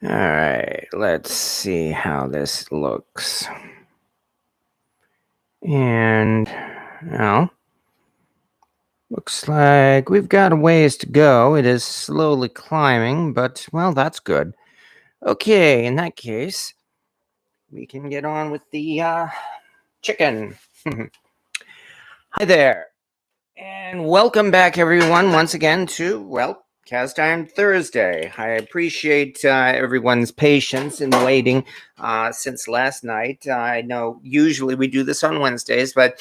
All right, let's see how this looks. And, well, looks like we've got a ways to go. It is slowly climbing, but, well, that's good. Okay, in that case, we can get on with the chicken. Hi there, and welcome back, everyone, once again to, well, Cast Iron Thursday. I appreciate everyone's patience in waiting since last night. I know usually we do this on Wednesdays, but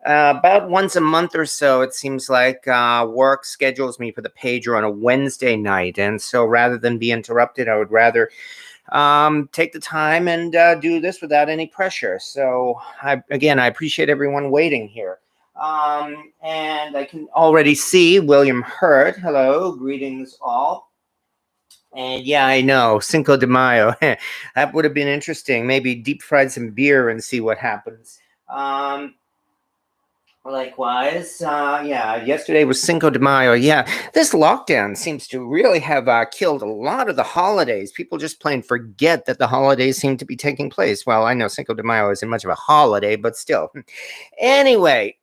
about once a month or so, it seems like work schedules me for the pager on a Wednesday night. And so rather than be interrupted, I would rather take the time and do this without any pressure. So, I appreciate everyone waiting here. And I can already see William Hurt. Hello, greetings all. And yeah, I know, Cinco de Mayo. That would have been interesting. Maybe deep fried some beer and see what happens. Likewise, yeah, yesterday was Cinco de Mayo. Yeah, this lockdown seems to really have killed a lot of the holidays. People just plain forget that the holidays seem to be taking place. Well, I know Cinco de Mayo isn't much of a holiday, but still. Anyway,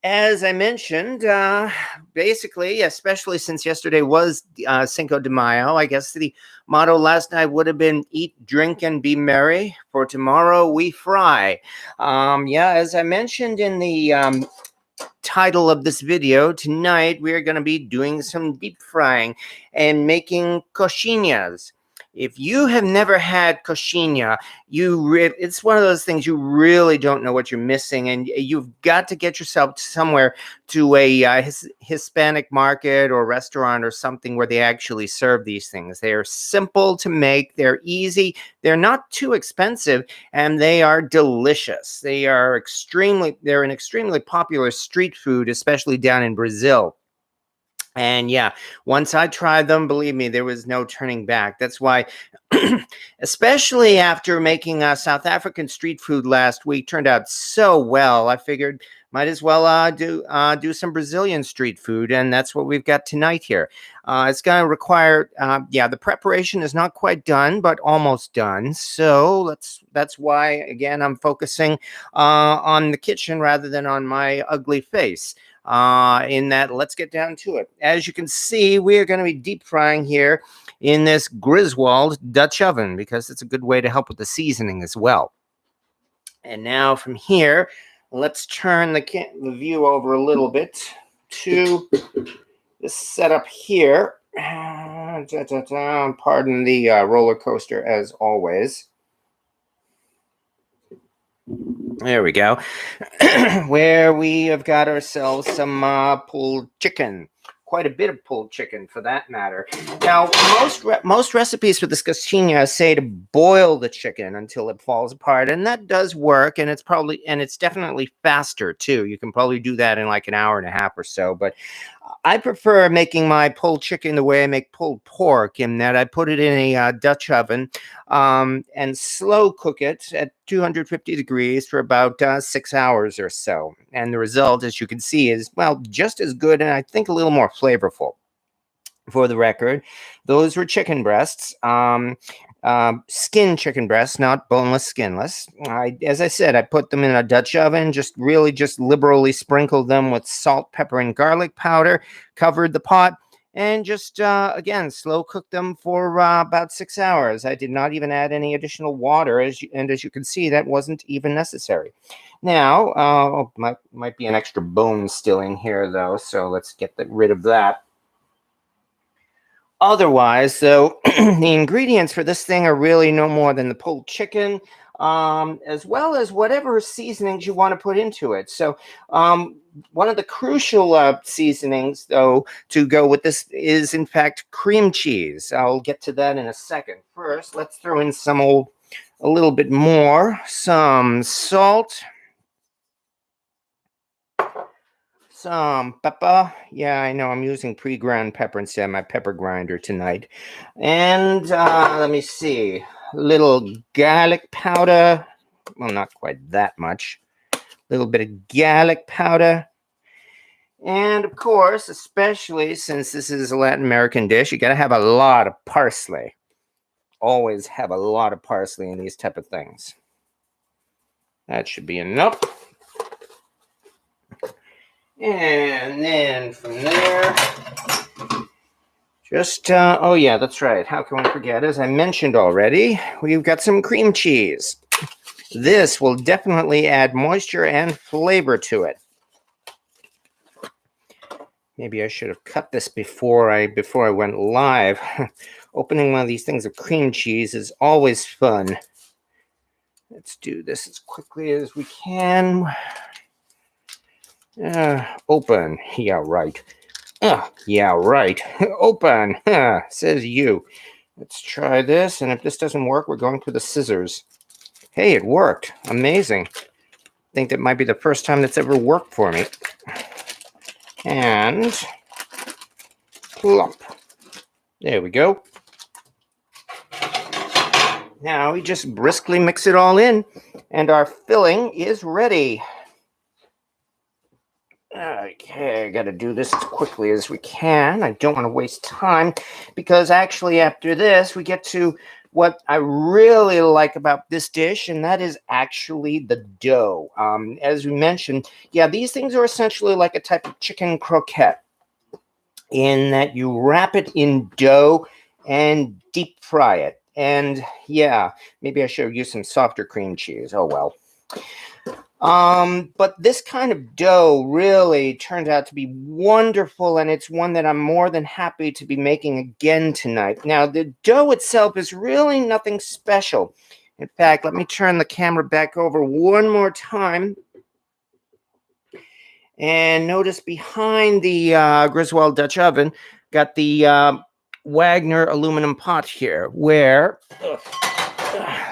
as I mentioned, basically, especially since yesterday was Cinco de Mayo, I guess the motto last night would have been eat, drink, and be merry. For tomorrow we fry. Yeah, as I mentioned in the title of this video, tonight we are going to be doing some deep frying and making coxinhas. If you have never had coxinha, it's one of those things you really don't know what you're missing, and you've got to get yourself somewhere to a Hispanic market or restaurant or something where they actually serve these things. They are simple to make, they're easy, they're not too expensive, and they are delicious. They're an extremely popular street food, especially down in Brazil. And yeah, once I tried them, believe me, there was no turning back. That's why, especially after making South African street food last week, turned out so well. I figured might as well do some Brazilian street food, and that's what we've got tonight here. It's going to require, yeah, the preparation is not quite done, but almost done. So that's why again I'm focusing on the kitchen rather than on my ugly face. In that, let's get down to it. As you can see, we are going to be deep frying here in this Griswold Dutch oven because it's a good way to help with the seasoning as well. And now from here, let's turn the view over a little bit to this setup here. Pardon the roller coaster as always. There we go. Where we have got ourselves some pulled chicken. Quite a bit of pulled chicken, for that matter. Now, most recipes for this coxinha say to boil the chicken until it falls apart, and that does work. And it's definitely faster too. You can probably do that in like an hour and a half or so. But I prefer making my pulled chicken the way I make pulled pork, in that I put it in a Dutch oven and slow cook it at 250 degrees for about 6 hours or so. And the result, as you can see, is, well, just as good and I think a little more flavorful. For the record, those were chicken breasts. Skin chicken breasts, not boneless, skinless. As I said, I put them in a Dutch oven, just liberally sprinkled them with salt, pepper, and garlic powder, covered the pot, and just, again, slow cooked them for about 6 hours. I did not even add any additional water, as you can see, that wasn't even necessary. Now, might be an extra bone still in here, though, so let's get rid of that. Otherwise, though, the ingredients for this thing are really no more than the pulled chicken, as well as whatever seasonings you want to put into it. So one of the crucial seasonings, though, to go with this is, in fact, cream cheese. I'll get to that in a second. First, let's throw in a little bit more, some salt, some pepper. Yeah, I know I'm using pre-ground pepper instead of my pepper grinder tonight. And let me see, a little garlic powder. Well, not quite that much. A little bit of garlic powder. And of course, especially since this is a Latin American dish, you got to have a lot of parsley. always have a lot of parsley in these type of things. That should be enough. And then from there, just, oh yeah, that's right. How can we forget? As I mentioned already, we've got some cream cheese. This will definitely add moisture and flavor to it. Maybe I should have cut this before I went live. Opening one of these things of cream cheese is always fun. Let's do this as quickly as we can. Open. Yeah, right. Yeah, right. Open. Says you. Let's try this. And if this doesn't work, we're going for the scissors. Hey, it worked. Amazing. I think that might be the first time that's ever worked for me. And plump. There we go. Now we just briskly mix it all in, and our filling is ready. Okay, I got to do this as quickly as we can. I don't want to waste time, because actually after this, we get to what I really like about this dish, and that is actually the dough. As we mentioned, yeah, these things are essentially like a type of chicken croquette, in that you wrap it in dough and deep fry it. And yeah, maybe I should have used some softer cream cheese. Oh well. But this kind of dough really turned out to be wonderful, and it's one that I'm more than happy to be making again tonight. Now, the dough itself is really nothing special. In fact, let me turn the camera back over one more time. And notice behind the Griswold Dutch oven, got the Wagner aluminum pot here, where,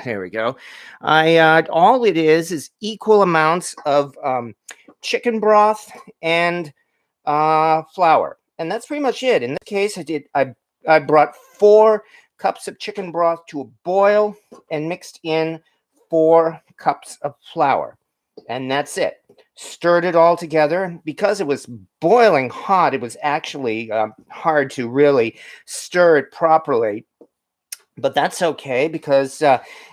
there we go. All it is equal amounts of chicken broth and flour, and that's pretty much it. In this case, I brought 4 cups of chicken broth to a boil and mixed in 4 cups of flour, and that's it. Stirred it all together. Because it was boiling hot, it was actually hard to really stir it properly. But that's okay, because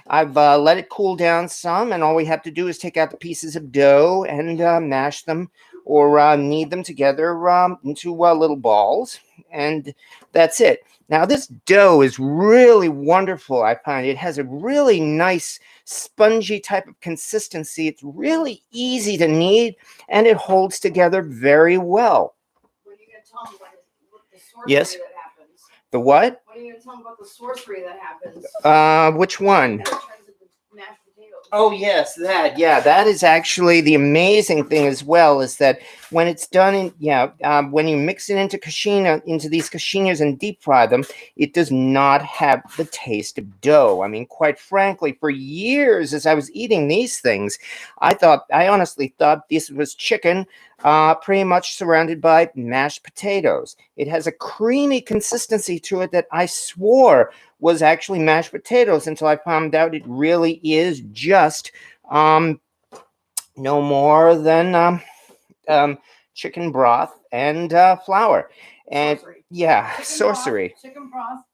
I've let it cool down some, and all we have to do is take out the pieces of dough and mash them, or knead them together into little balls, and that's it. Now, this dough is really wonderful, I find. It has a really nice, spongy type of consistency. It's really easy to knead, and it holds together very well. What are you going to tell me what the sorcery Yes? that happens? The what? What are you going to tell me about the sorcery that happens? Which one? In terms of the mashed potatoes. Oh, yes, that. Yeah, that is actually the amazing thing as well, is that when it's done in, when you mix it into these coxinhas and deep fry them, it does not have the taste of dough. I mean, quite frankly, for years as I was eating these things, I honestly thought this was chicken, pretty much surrounded by mashed potatoes. It has a creamy consistency to it that I swore was actually mashed potatoes, until I found out it really is just no more than chicken broth and flour. And Sorcery. yeah, Chicken sorcery. Broth, chicken broth,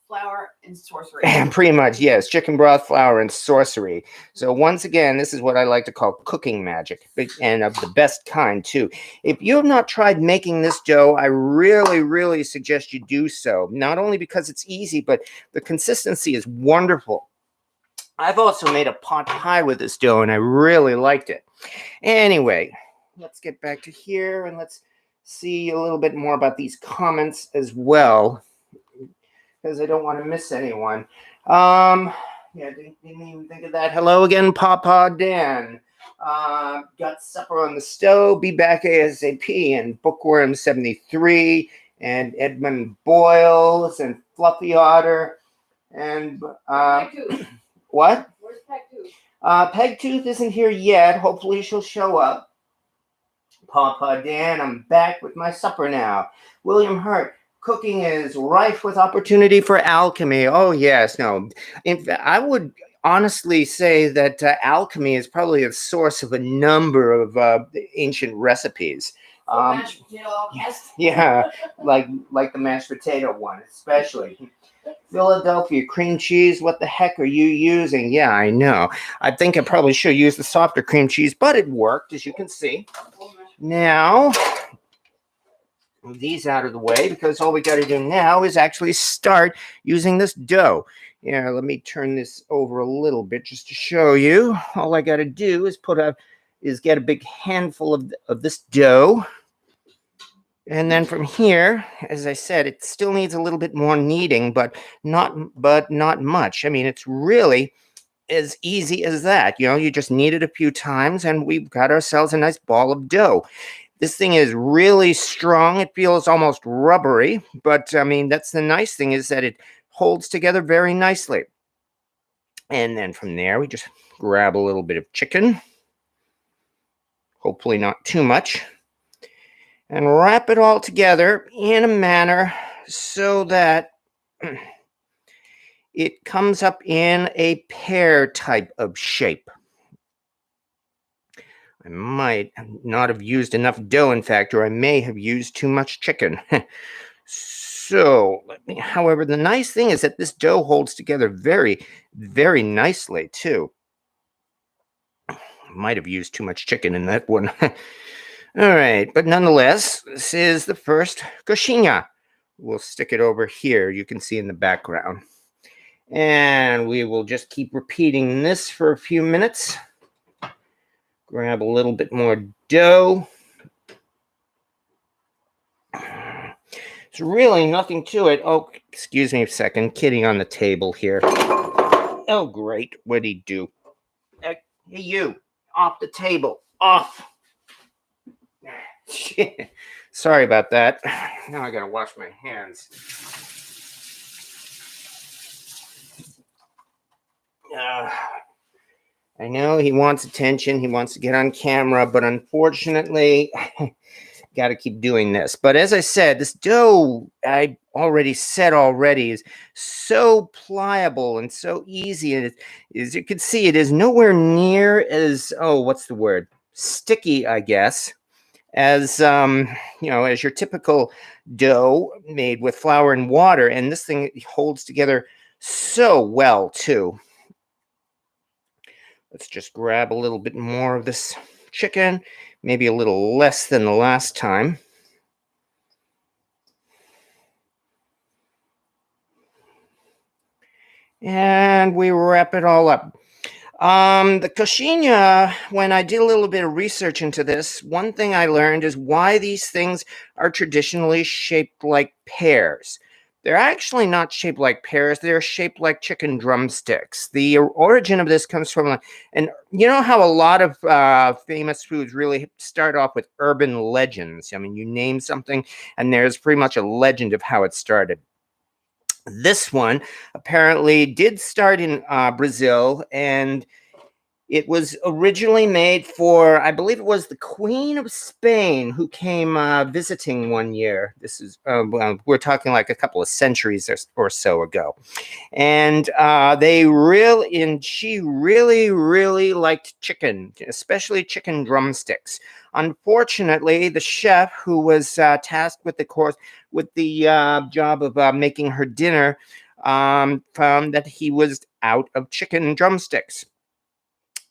flour, and sorcery. And pretty much, yes, chicken broth, flour, and sorcery. So once again, this is what I like to call cooking magic, and of the best kind too. If you have not tried making this dough, I really, really suggest you do so. Not only because it's easy, but the consistency is wonderful. I've also made a pot pie with this dough, and I really liked it. Anyway, let's get back to here, and let's see a little bit more about these comments as well, because I don't want to miss anyone. Yeah, didn't even think of that. Hello again, Papa Dan. Got supper on the stove. Be back ASAP. And Bookworm 73, and Edmund Boyles, and Fluffy Otter, and what? Where's Pegtooth? Pegtooth isn't here yet. Hopefully she'll show up. Papa Dan, I'm back with my supper now. William Hurt. Cooking is rife with opportunity for alchemy. Oh, yes. No. In fact, I would honestly say that alchemy is probably a source of a number of ancient recipes. Mashed potato all cast. Yeah, like the mashed potato one, especially. Philadelphia cream cheese. What the heck are you using? Yeah, I know. I think I probably should use the softer cream cheese, but it worked, as you can see. Now, move these out of the way because all we got to do now is actually start using this dough. Yeah, let me turn this over a little bit just to show you. All I got to do is get a big handful of this dough. And then from here, as I said, it still needs a little bit more kneading, but not much. I mean, it's really as easy as that. You know, you just knead it a few times and we've got ourselves a nice ball of dough. This thing is really strong. It feels almost rubbery, but I mean, that's the nice thing is that it holds together very nicely. And then from there, we just grab a little bit of chicken, hopefully not too much, and wrap it all together in a manner so that it comes up in a pear type of shape. I might not have used enough dough, in fact, or I may have used too much chicken. So, however, the nice thing is that this dough holds together very, very nicely, too. Might have used too much chicken in that one. All right, but nonetheless, this is the first coxinha. We'll stick it over here. You can see in the background. And we will just keep repeating this for a few minutes. Grab a little bit more dough. There's really nothing to it. Oh, excuse me a second. Kitty on the table here. Oh, great. What'd he do? Hey, you. Off the table. Off. Sorry about that. Now I gotta wash my hands. I know he wants attention. He wants to get on camera, but unfortunately, got to keep doing this. But as I said, this dough, I already said is so pliable and so easy. And as you can see, it is nowhere near as, what's the word? Sticky, I guess, as, as your typical dough made with flour and water. And this thing holds together so well, too. Let's just grab a little bit more of this chicken, maybe a little less than the last time. And we wrap it all up. The coxinha, when I did a little bit of research into this, one thing I learned is why these things are traditionally shaped like pears. They're actually not shaped like pears. They're shaped like chicken drumsticks. The origin of this comes from, and you know how a lot of famous foods really start off with urban legends. I mean, you name something, and there's pretty much a legend of how it started. This one apparently did start in Brazil, and it was originally made for, I believe it was the Queen of Spain who came visiting one year. This is, we're talking like a couple of centuries or so ago. And she really, really liked chicken, especially chicken drumsticks. Unfortunately, the chef who was tasked with the job of making her dinner found that he was out of chicken drumsticks.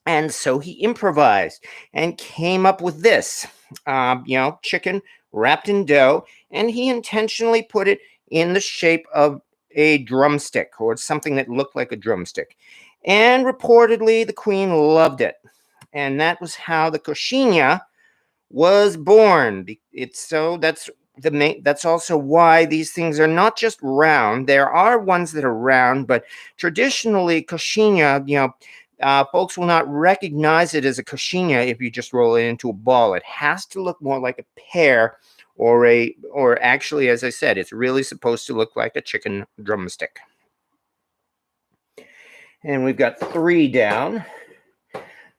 And so he improvised and came up with this, chicken wrapped in dough, and he intentionally put it in the shape of a drumstick or something that looked like a drumstick. And reportedly, the queen loved it. And that was how the coxinha was born. That's also why these things are not just round. There are ones that are round, but traditionally, coxinha, folks will not recognize it as a coxinha if you just roll it into a ball. It has to look more like a pear, or actually, as I said, it's really supposed to look like a chicken drumstick. And we've got 3 down.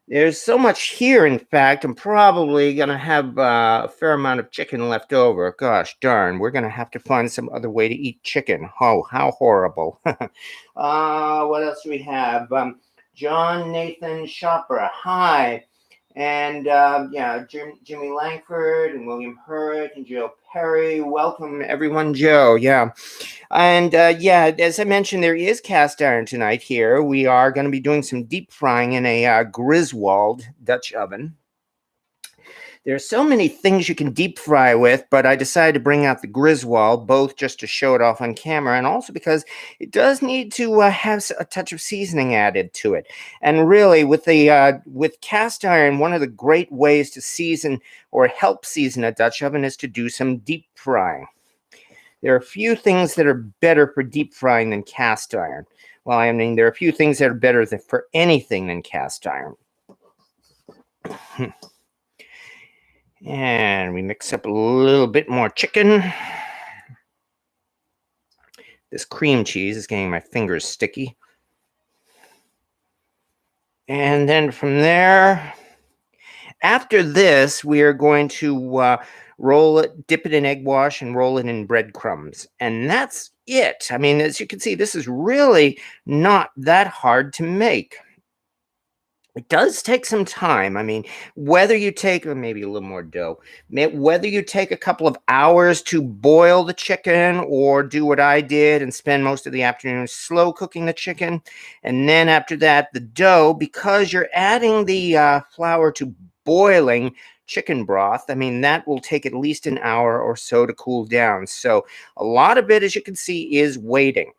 There's so much here, in fact, I'm probably going to have a fair amount of chicken left over. Gosh darn, we're going to have to find some other way to eat chicken. Oh, how horrible. What else do we have? John Nathan Chopra. Hi. And yeah, Jimmy Langford and William Hurt and Joe Perry. Welcome, everyone, Joe. Yeah. And yeah, as I mentioned, there is cast iron tonight here. We are going to be doing some deep frying in a Griswold Dutch oven. There are so many things you can deep fry with, but I decided to bring out the Griswold, both just to show it off on camera and also because it does need to have a touch of seasoning added to it. And really, with cast iron, one of the great ways to season or help season a Dutch oven is to do some deep frying. There are a few things that are better for deep frying than cast iron. Well, I mean, there are a few things that are better for anything than cast iron. And we mix up a little bit more chicken. This cream cheese is getting my fingers sticky. And then from there, after this, we are going to roll it, dip it in egg wash, and roll it in breadcrumbs. And that's it. I mean, as you can see, this is really not that hard to make. It does take some time. I mean, whether you take, or maybe a little more dough, whether you take a couple of hours to boil the chicken or do what I did and spend most of the afternoon slow cooking the chicken. And then after that, the dough, because you're adding the flour to boiling chicken broth, I mean, that will take at least an hour or so to cool down. So a lot of it, as you can see, is waiting.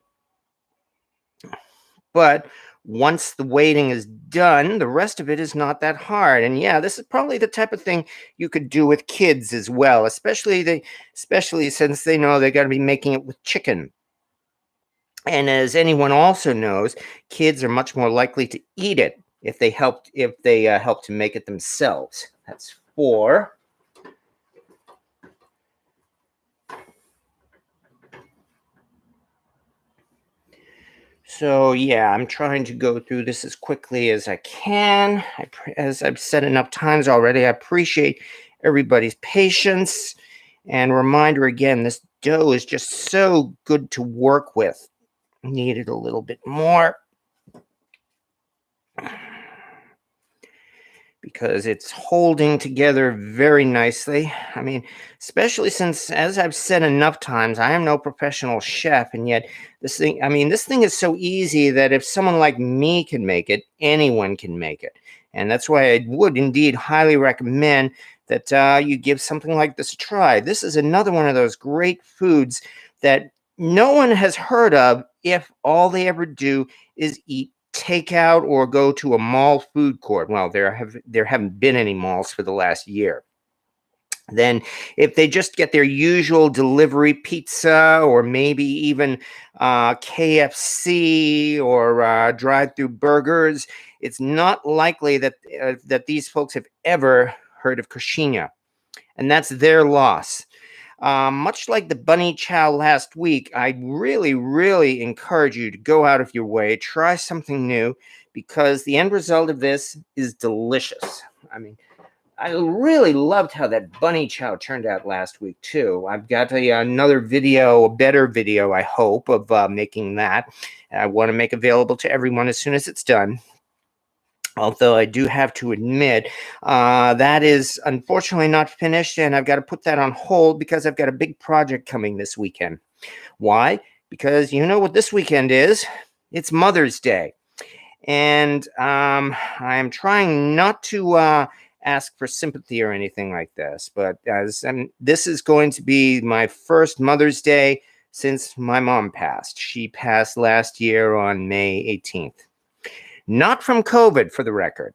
But once the waiting is done, the rest of it is not that hard. And yeah, this is probably the type of thing you could do with kids as well, especially since they know they're going to be making it with chicken. And as anyone also knows, kids are much more likely to eat it if they help to make it themselves. That's 4. So yeah, I'm trying to go through this as quickly as I can. As I've said enough times already, I appreciate everybody's patience. And reminder again, this dough is just so good to work with. Needed a little bit more because it's holding together very nicely. I mean, especially since, as I've said enough times, I am no professional chef, and yet this thing is so easy that if someone like me can make it, anyone can make it. And that's why I would indeed highly recommend that you give something like this a try. This is another one of those great foods that no one has heard of if all they ever do is eat takeout or go to a mall food court. Well, there haven't been any malls for the last year. Then if they just get their usual delivery pizza or maybe even KFC or drive-through burgers, it's not likely that these folks have ever heard of coxinha, and that's their loss. Much like the bunny chow last week, I really, really encourage you to go out of your way, try something new, because the end result of this is delicious. I mean, I really loved how that bunny chow turned out last week, too. I've got another video, a better video, I hope, of making that. I want to make available to everyone as soon as it's done. Although I do have to admit, that is unfortunately not finished, and I've got to put that on hold because I've got a big project coming this weekend. Why? Because you know what this weekend is? It's Mother's Day. And I'm trying not to ask for sympathy or anything like this, but this is going to be my first Mother's Day since my mom passed. She passed last year on May 18th. Not from COVID, for the record.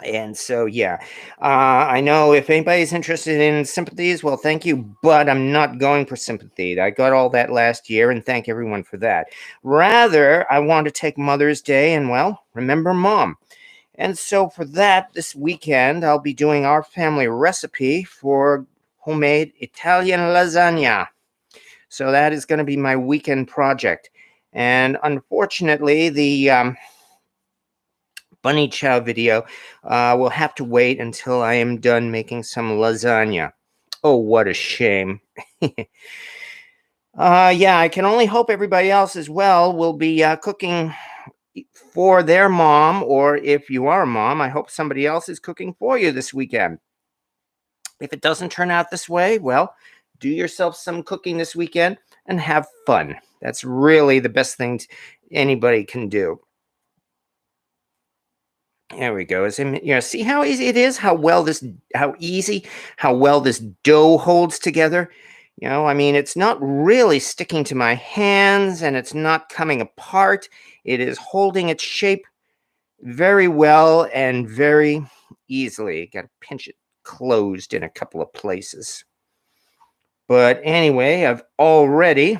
And so, yeah, I know if anybody's interested in sympathies, well, thank you, but I'm not going for sympathy. I got all that last year, and thank everyone for that. Rather, I want to take Mother's Day and, well, remember Mom. And so for that, this weekend, I'll be doing our family recipe for homemade Italian lasagna. So that is going to be my weekend project. And unfortunately, the bunny chow video will have to wait until I am done making some lasagna. Oh, what a shame. Yeah, I can only hope everybody else as well will be cooking for their mom, or if you are a mom, I hope somebody else is cooking for you this weekend. If it doesn't turn out this way, well, do yourself some cooking this weekend and have fun. That's really the best thing anybody can do. There we go. See how easy it is, how well this dough holds together. I mean, it's not really sticking to my hands and it's not coming apart. It is holding its shape very well and very easily. Got to pinch it closed in a couple of places. But anyway, I've already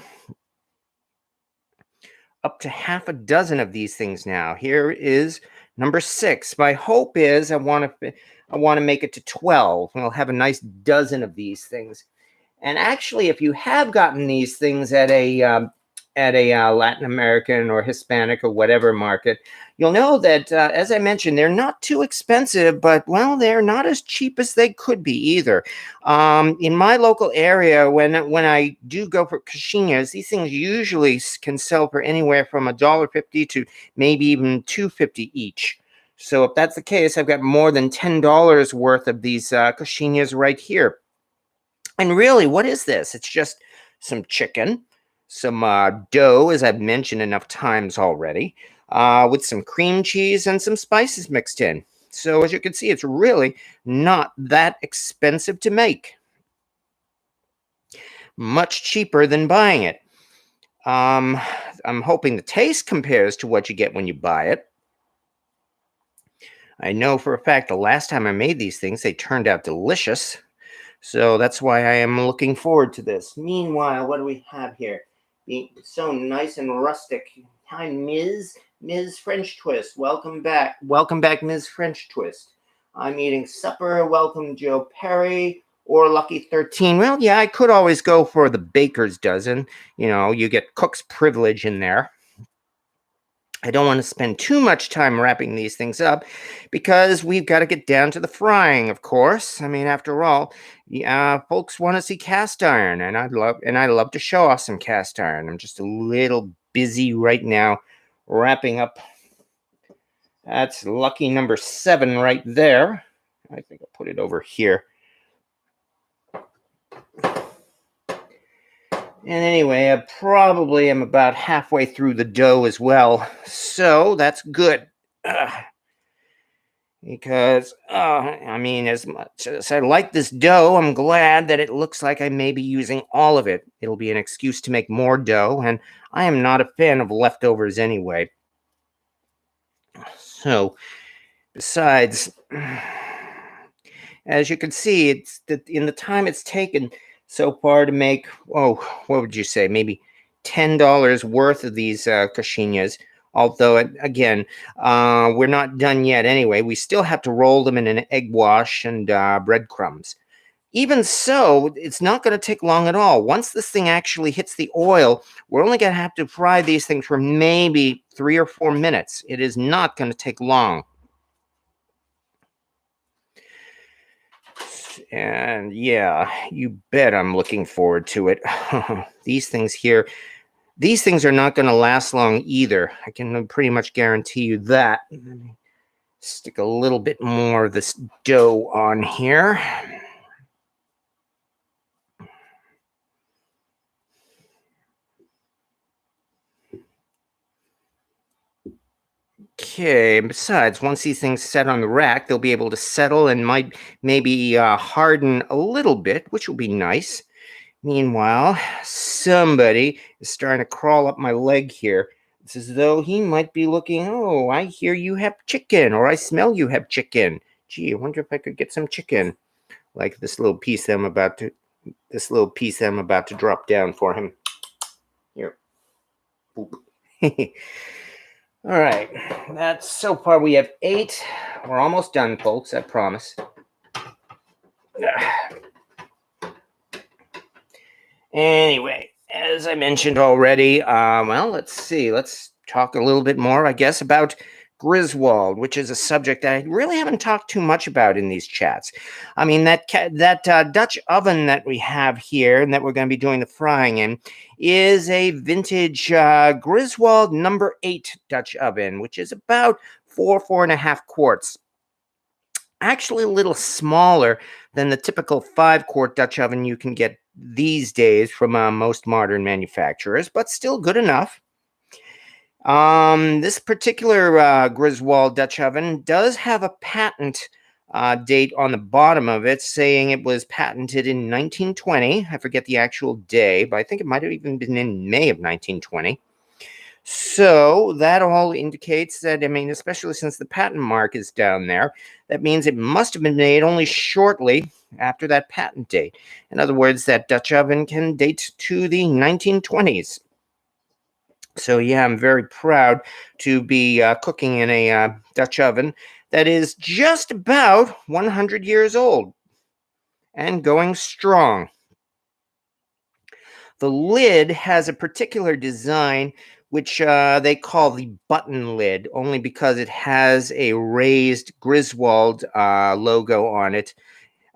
up to half a dozen of these things now. Here is number 6. My hope is I want to make it to 12. We'll have a nice dozen of these things. And actually, if you have gotten these things at a Latin American or Hispanic or whatever market, you'll know that, as I mentioned, they're not too expensive, but, well, they're not as cheap as they could be either. In my local area, when I do go for coxinhas, these things usually can sell for anywhere from $1.50 to maybe even $2.50 each. So if that's the case, I've got more than $10 worth of these coxinhas right here. And really, what is this? It's just some chicken, some dough, as I've mentioned enough times already, with some cream cheese and some spices mixed in. So as you can see, it's really not that expensive to make. Much cheaper than buying it. I'm hoping the taste compares to what you get when you buy it. I know for a fact the last time I made these things, they turned out delicious. So that's why I am looking forward to this. Meanwhile, what do we have here? Being so nice and rustic. Hi, Ms. French Twist. Welcome back. Welcome back, Ms. French Twist. I'm eating supper. Welcome, Joe Perry or Lucky 13. Well, yeah, I could always go for the baker's dozen. You get cook's privilege in there. I don't want to spend too much time wrapping these things up because we've got to get down to the frying, of course. I mean, after all, folks want to see cast iron, and I love to show off some cast iron. I'm just a little busy right now wrapping up. That's lucky number 7 right there. I think I'll put it over here. And anyway, I probably am about halfway through the dough as well. So that's good. Because, I mean, as much as I like this dough, I'm glad that it looks like I may be using all of it. It'll be an excuse to make more dough, and I am not a fan of leftovers anyway. So, besides, as you can see, it's in the time it's taken so far to make, what would you say, maybe $10 worth of these coxinhas. Although, again, we're not done yet anyway. We still have to roll them in an egg wash and breadcrumbs. Even so, it's not going to take long at all. Once this thing actually hits the oil, we're only going to have to fry these things for maybe 3 or 4 minutes. It is not going to take long. And yeah, you bet I'm looking forward to it. These things here, these things are not going to last long either. I can pretty much guarantee you that. Let me stick a little bit more of this dough on here. Okay, and besides, once these things set on the rack, they'll be able to settle and maybe harden a little bit, which will be nice. Meanwhile, somebody is starting to crawl up my leg here. It's as though he might be looking, oh, I hear you have chicken, or I smell you have chicken. Gee, I wonder if I could get some chicken. Like this little piece that I'm about to drop down for him. Here. Boop. All right, that's so far we have 8. We're almost done, folks, I promise. Anyway, as I mentioned already, well, let's see. Let's talk a little bit more, I guess, about Griswold, which is a subject that I really haven't talked too much about in these chats. I mean, that Dutch oven that we have here and that we're going to be doing the frying in is a vintage Griswold number 8 Dutch oven, which is about 4.5 quarts. Actually, a little smaller than the typical 5-quart Dutch oven you can get these days from most modern manufacturers, but still good enough. This particular Griswold Dutch oven does have a patent date on the bottom of it, saying it was patented in 1920. I forget the actual day, but I think it might have even been in May of 1920. So that all indicates that, I mean, especially since the patent mark is down there, that means it must have been made only shortly after that patent date. In other words, that Dutch oven can date to the 1920s. So yeah, I'm very proud to be cooking in a Dutch oven that is just about 100 years old and going strong. The lid has a particular design which they call the button lid, only because it has a raised Griswold logo on it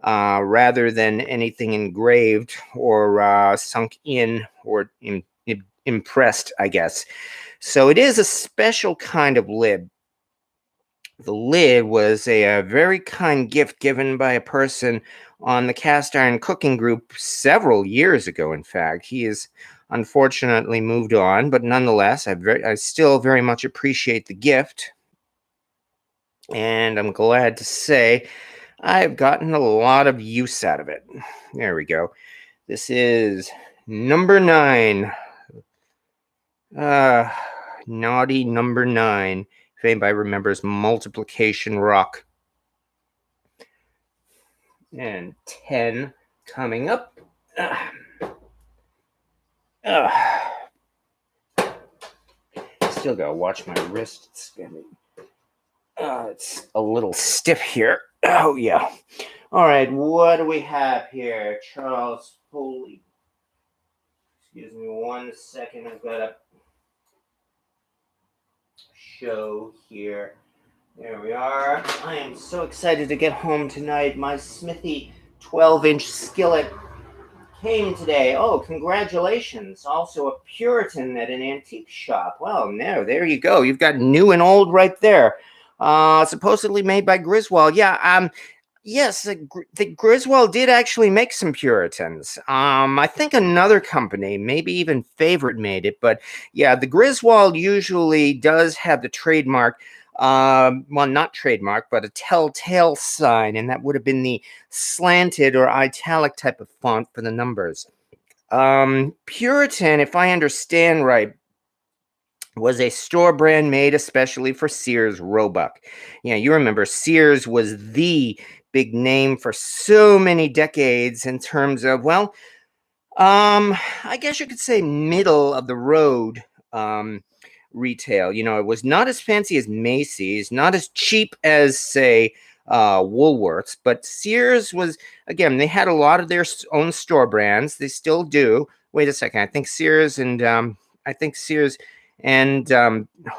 rather than anything engraved or sunk in or impressed, I guess. So it is a special kind of lid. The lid was a very kind gift given by a person on the cast iron cooking group several years ago. In fact, he is unfortunately moved on, but nonetheless, I still very much appreciate the gift, and I'm glad to say I've gotten a lot of use out of it. There we go. This is number 9. Naughty number 9. If anybody remembers multiplication rock. And 10 coming up. Still gotta watch my wrist. It's a little stiff here. Oh, yeah. All right, what do we have here? Charles Foley. Excuse me 1 second. I've got a show here. There we are. I am so excited to get home tonight. My Smithy 12-inch skillet came today. Oh, congratulations. Also a Puritan at an antique shop. Well, no, there you go. You've got new and old right there. Supposedly made by Griswold. Yeah, yes, the Griswold did actually make some Puritans. I think another company, maybe even Favorite, made it. But yeah, the Griswold usually does have the trademark, well, not trademark, but a telltale sign, and that would have been the slanted or italic type of font for the numbers. Puritan, if I understand right, was a store brand made especially for Sears Roebuck. Yeah, you remember Sears was the big name for so many decades in terms of, well, I guess you could say middle of the road retail. You know, it was not as fancy as Macy's, not as cheap as, say, Woolworths, but Sears was, again, they had a lot of their own store brands. They still do. Wait a second. I think Sears and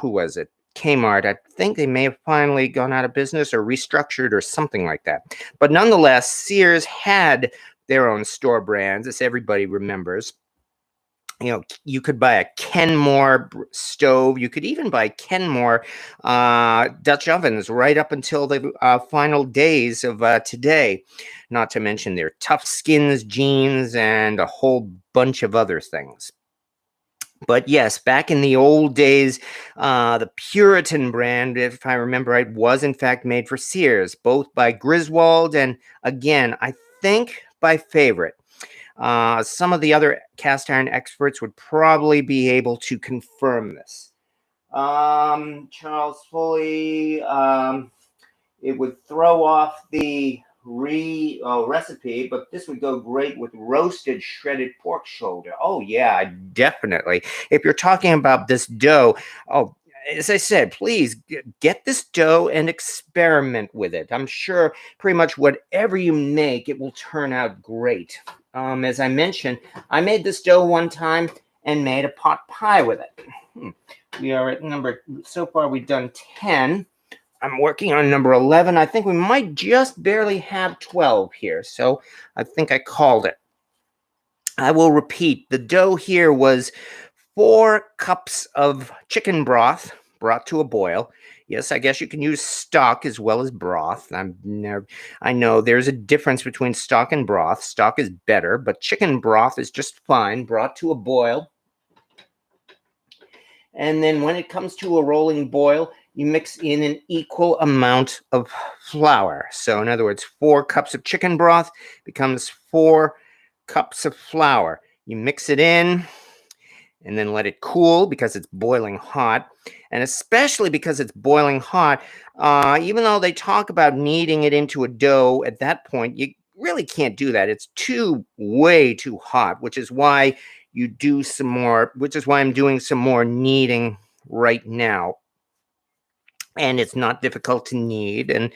who was it? Kmart. I think they may have finally gone out of business or restructured or something like that. But nonetheless, Sears had their own store brands, as everybody remembers. You know, you could buy a Kenmore stove. You could even buy Kenmore Dutch ovens right up until the final days of today. Not to mention their Tough Skins jeans and a whole bunch of other things. But yes, back in the old days, the Puritan brand, if I remember right, was in fact made for Sears, both by Griswold and, again, I think by Favorite. Some of the other cast iron experts would probably be able to confirm this. Charles Foley, it would throw off the recipe, but this would go great with roasted shredded pork shoulder. Oh yeah, definitely. If you're talking about this dough, oh, as I said, please get this dough and experiment with it. I'm sure pretty much whatever you make, it will turn out great. As I mentioned, I made this dough one time and made a pot pie with it. We are at so far we've done 10. I'm working on number 11. I think we might just barely have 12 here. So I think I called it. I will repeat. The dough here was 4 cups of chicken broth brought to a boil. Yes, I guess you can use stock as well as broth. I know there's a difference between stock and broth. Stock is better, but chicken broth is just fine, brought to a boil. And then when it comes to a rolling boil, you mix in an equal amount of flour. So in other words, 4 cups of chicken broth becomes 4 cups of flour. You mix it in and then let it cool because it's boiling hot. And especially because it's boiling hot, even though they talk about kneading it into a dough at that point, you really can't do that. It's way too hot, which is why you do some more, which is why I'm doing some more kneading right now. And it's not difficult to knead. And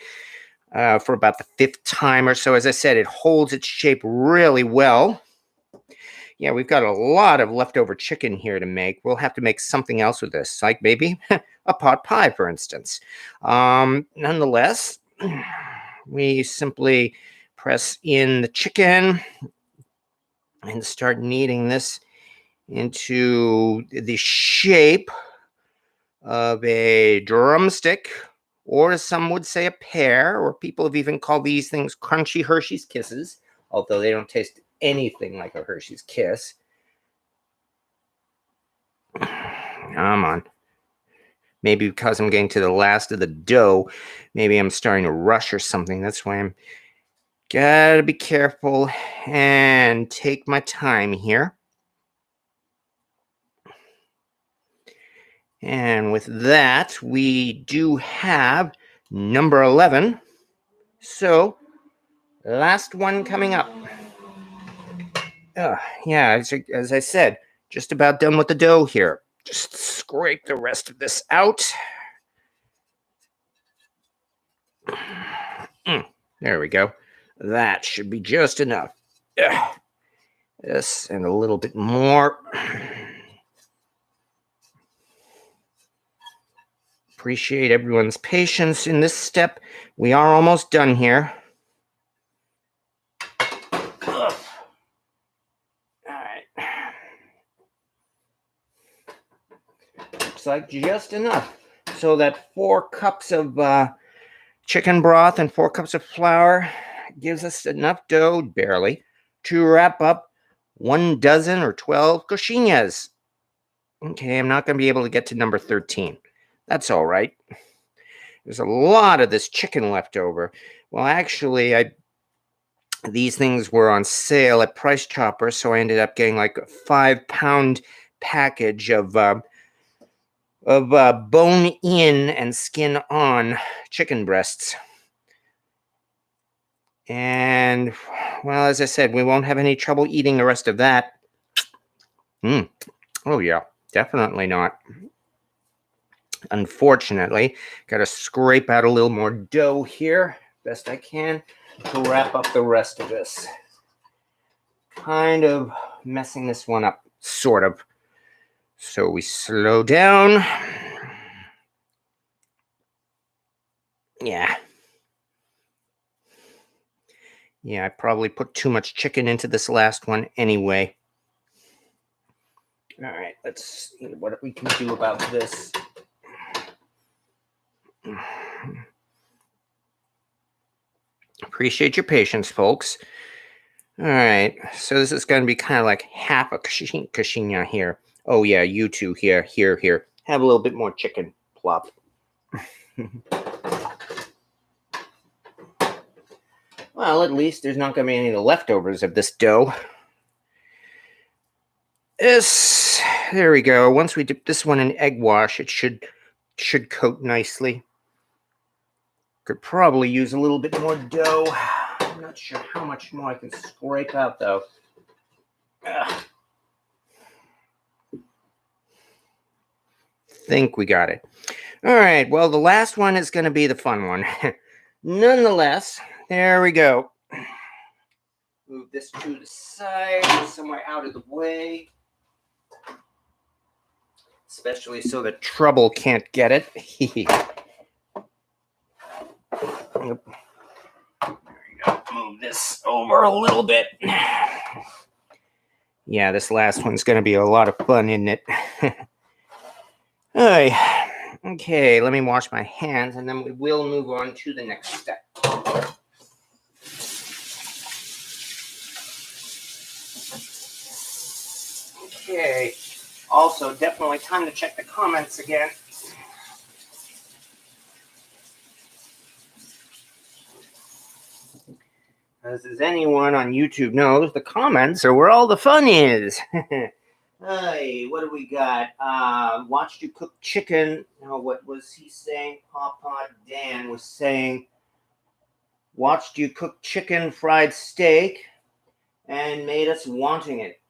for about the 5th time or so, as I said, it holds its shape really well. Yeah, we've got a lot of leftover chicken here to make. We'll have to make something else with this, like maybe a pot pie, for instance. Nonetheless, we simply press in the chicken and start kneading this into the shape of a drumstick, or as some would say, a pear, or people have even called these things crunchy Hershey's Kisses, although they don't taste anything like a Hershey's Kiss. Come on. Maybe because I'm getting to the last of the dough, maybe I'm starting to rush or something. That's why I'm gotta be careful and take my time here. And with that, we do have number 11. So, last one coming up. Yeah, as I said, just about done with the dough here. Just scrape the rest of this out. There we go. That should be just enough. This and a little bit more. Appreciate everyone's patience in this step. We are almost done here. All right. Looks like just enough. So that 4 cups of chicken broth and 4 cups of flour gives us enough dough, barely, to wrap up 1 dozen or 12 coxinhas. Okay, I'm not going to be able to get to number 13. That's all right. There's a lot of this chicken left over. Well, actually, these things were on sale at Price Chopper, so I ended up getting like a 5-pound package of bone-in and skin-on chicken breasts. And, well, as I said, we won't have any trouble eating the rest of that. Oh, yeah, definitely not. Unfortunately, got to scrape out a little more dough here, best I can, to wrap up the rest of this. Kind of messing this one up, sort of. So we slow down. Yeah. Yeah, I probably put too much chicken into this last one anyway. All right, let's see what we can do about this. Appreciate your patience, folks. All right, so this is going to be kind of like half a coxinha here. Oh yeah, you two here. Have a little bit more chicken, plop. Well, at least there's not going to be any leftovers of this dough. There we go. Once we dip this one in egg wash, it should coat nicely. Could probably use a little bit more dough. I'm not sure how much more I can scrape out, though. Think we got it. All right, well, the last one is going to be the fun one. Nonetheless, there we go. Move this to the side, somewhere out of the way. especially so that Trouble can't get it. There you go. Move this over a little bit. Yeah, this last one's going to be a lot of fun, isn't it? Okay, let me wash my hands, and then we will move on to the next step. Okay, also definitely time to check the comments again. As anyone on YouTube knows, the comments are where all the fun is. Hey, what do we got? Watched you cook chicken. No, what was he saying? Papa Dan was saying, watched you cook chicken fried steak and made us wanting it.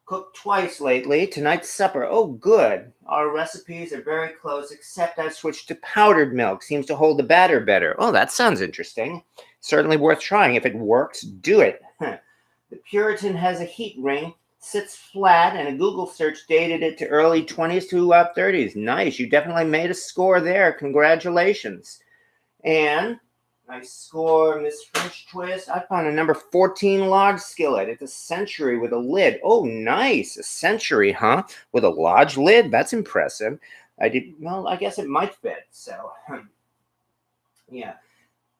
Cooked twice lately. Tonight's supper. Oh, good. Our recipes are very close, except I've switched to powdered milk. Seems to hold the batter better. Oh, that sounds interesting. Certainly worth trying. If it works, do it. The Puritan has a heat ring, sits flat, and a Google search dated it to early 20s to 30s. Nice. You definitely made a score there. Congratulations. And nice score, Miss French Twist. I found a number 14 log skillet. It's a century with a lid. Oh, nice. A century, huh? With a large lid? That's impressive. I guess it might fit. So, yeah.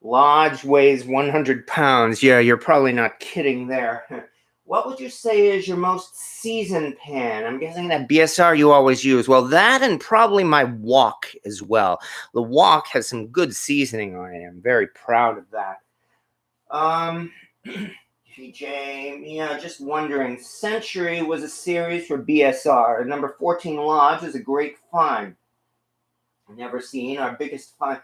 Lodge weighs 100 pounds. Yeah, you're probably not kidding there. What would you say is your most seasoned pan? I'm guessing that BSR you always use. Well, that and probably my wok as well. The wok has some good seasoning on it. I'm very proud of that. PJ, yeah, just wondering. Century was a series for BSR. Number 14 Lodge is a great find. Never seen. Our biggest find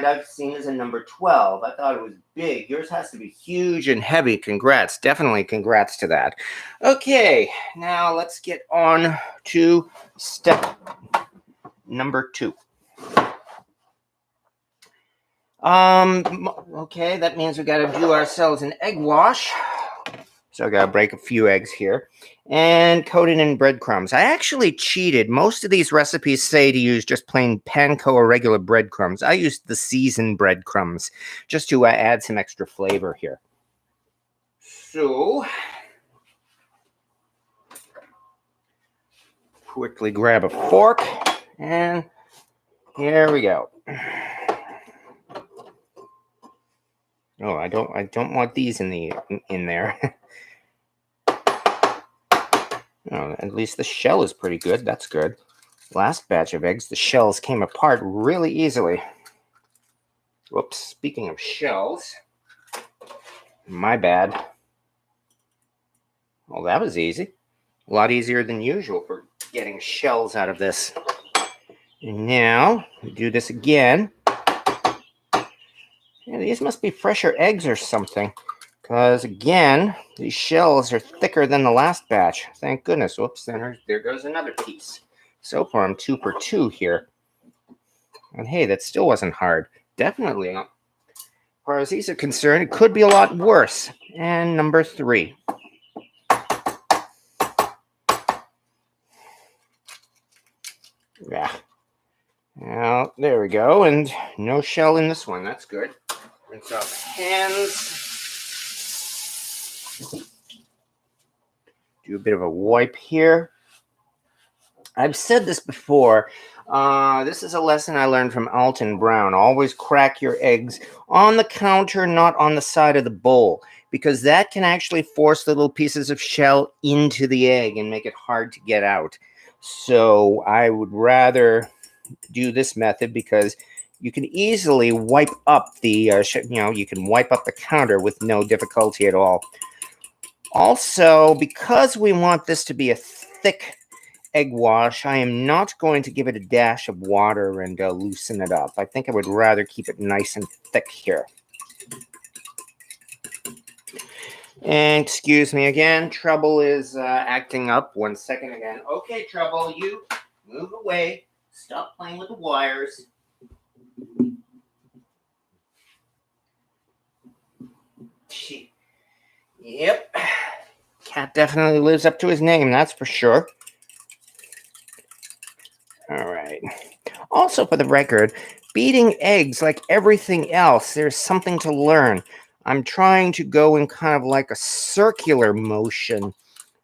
I've seen is a number 12. I thought it was big. Yours has to be huge and heavy. Congrats. Definitely congrats to that. Okay, now let's get on to step number 2. Okay, that means we got to do ourselves an egg wash. So I got to break a few eggs here and coat it in breadcrumbs. I actually cheated. Most of these recipes say to use just plain panko or regular breadcrumbs. I used the seasoned breadcrumbs just to add some extra flavor here. So quickly grab a fork and here we go. Oh, I don't want these in there. Oh, at least the shell is pretty good. That's good. Last batch of eggs, the shells came apart really easily. Whoops, speaking of shells, my bad. Well, that was easy. A lot easier than usual for getting shells out of this. And now, we do this again. Yeah, these must be fresher eggs or something. Because, again, these shells are thicker than the last batch. Thank goodness. Whoops, there goes another piece. So far, I'm 2 for 2 here. And hey, that still wasn't hard. Definitely, as far as these are concerned, it could be a lot worse. And number 3. Yeah. Now, there we go. And no shell in this one. That's good. Rinse off the hands. Do a bit of a wipe here. I've said this before. This is a lesson I learned from Alton Brown. Always crack your eggs on the counter, not on the side of the bowl, because that can actually force little pieces of shell into the egg and make it hard to get out. So I would rather do this method because you can easily wipe up the, you can wipe up the counter with no difficulty at all. Also, because we want this to be a thick egg wash, I am not going to give it a dash of water and loosen it up. I think I would rather keep it nice and thick here. And excuse me again, Trouble is acting up. 1 second again. Okay, Trouble, you move away. Stop playing with the wires. Yep. Cat definitely lives up to his name, that's for sure. Also, for the record, beating eggs, like everything else, there's something to learn. I'm trying to go in kind of like a circular motion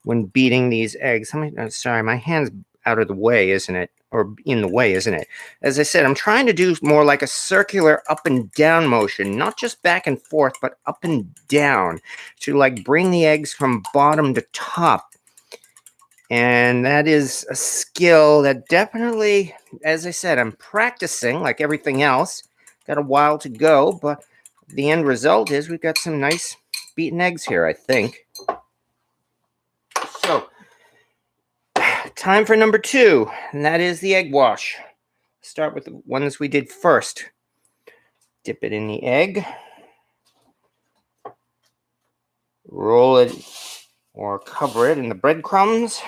when beating these eggs. Sorry, my hand's out of the way, isn't it? Or in the way, isn't it? As I said, I'm trying to do more like a circular up and down motion, not just back and forth, but up and down to like bring the eggs from bottom to top. And that is a skill that definitely, as I said, I'm practicing like everything else. Got a while to go, but the end result is we've got some nice beaten eggs here, I think. So, time for number 2, and that is the egg wash. Start with the ones we did first. Dip it in the egg. Roll it or cover it in the breadcrumbs.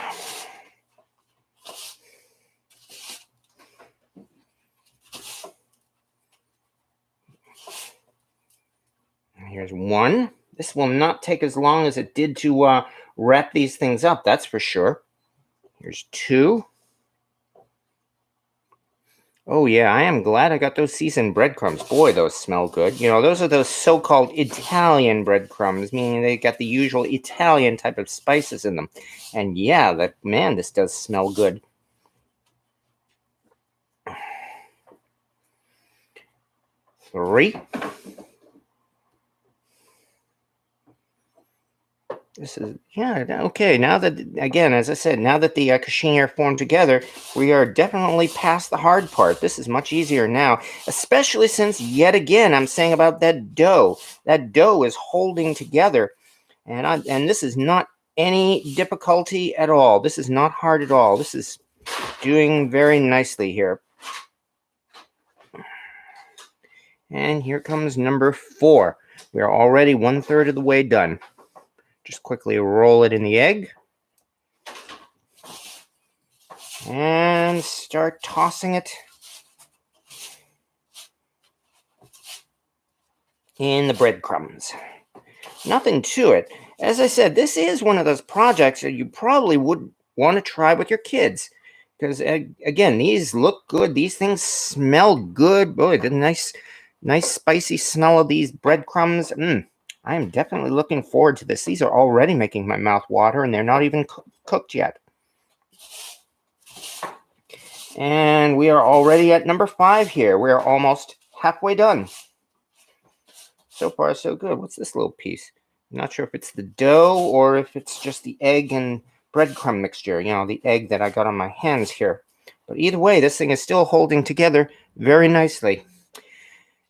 Here's one. This will not take as long as it did to wrap these things up, that's for sure. Here's 2. Oh yeah, I am glad I got those seasoned breadcrumbs. Boy, those smell good. You know, those are those so-called Italian breadcrumbs, meaning they got the usual Italian type of spices in them. And yeah, man, this does smell good. Three. This is, yeah, okay. Now that, again, as I said, now that the coxinhas are formed together, we are definitely past the hard part. This is much easier now, especially since, yet again, I'm saying about that dough. That dough is holding together, and this is not any difficulty at all. This is not hard at all. This is doing very nicely here. And here comes number 4. We are already 1/3 of the way done. Just quickly roll it in the egg. And start tossing it in the breadcrumbs. Nothing to it. As I said, this is one of those projects that you probably would want to try with your kids. Because, again, these look good. These things smell good. Boy, the nice spicy smell of these breadcrumbs. I am definitely looking forward to this. These are already making my mouth water, and they're not even cooked yet. And we are already at number 5 here. We're almost halfway done. So far, so good. What's this little piece? I'm not sure if it's the dough or if it's just the egg and breadcrumb mixture. You know, the egg that I got on my hands here. But either way, this thing is still holding together very nicely.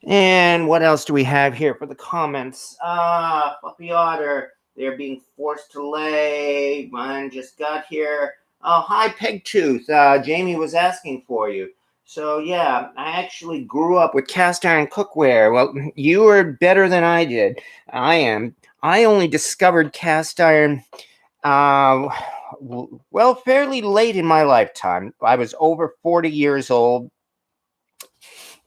And what else do we have here for the comments? Fluffy Otter. They're being forced to lay. Mine just got here. Oh, hi, Pegtooth. Jamie was asking for you. So, yeah, I actually grew up with cast iron cookware. Well, you are better than I did. I am. I only discovered cast iron, well, fairly late in my lifetime. I was over 40 years old.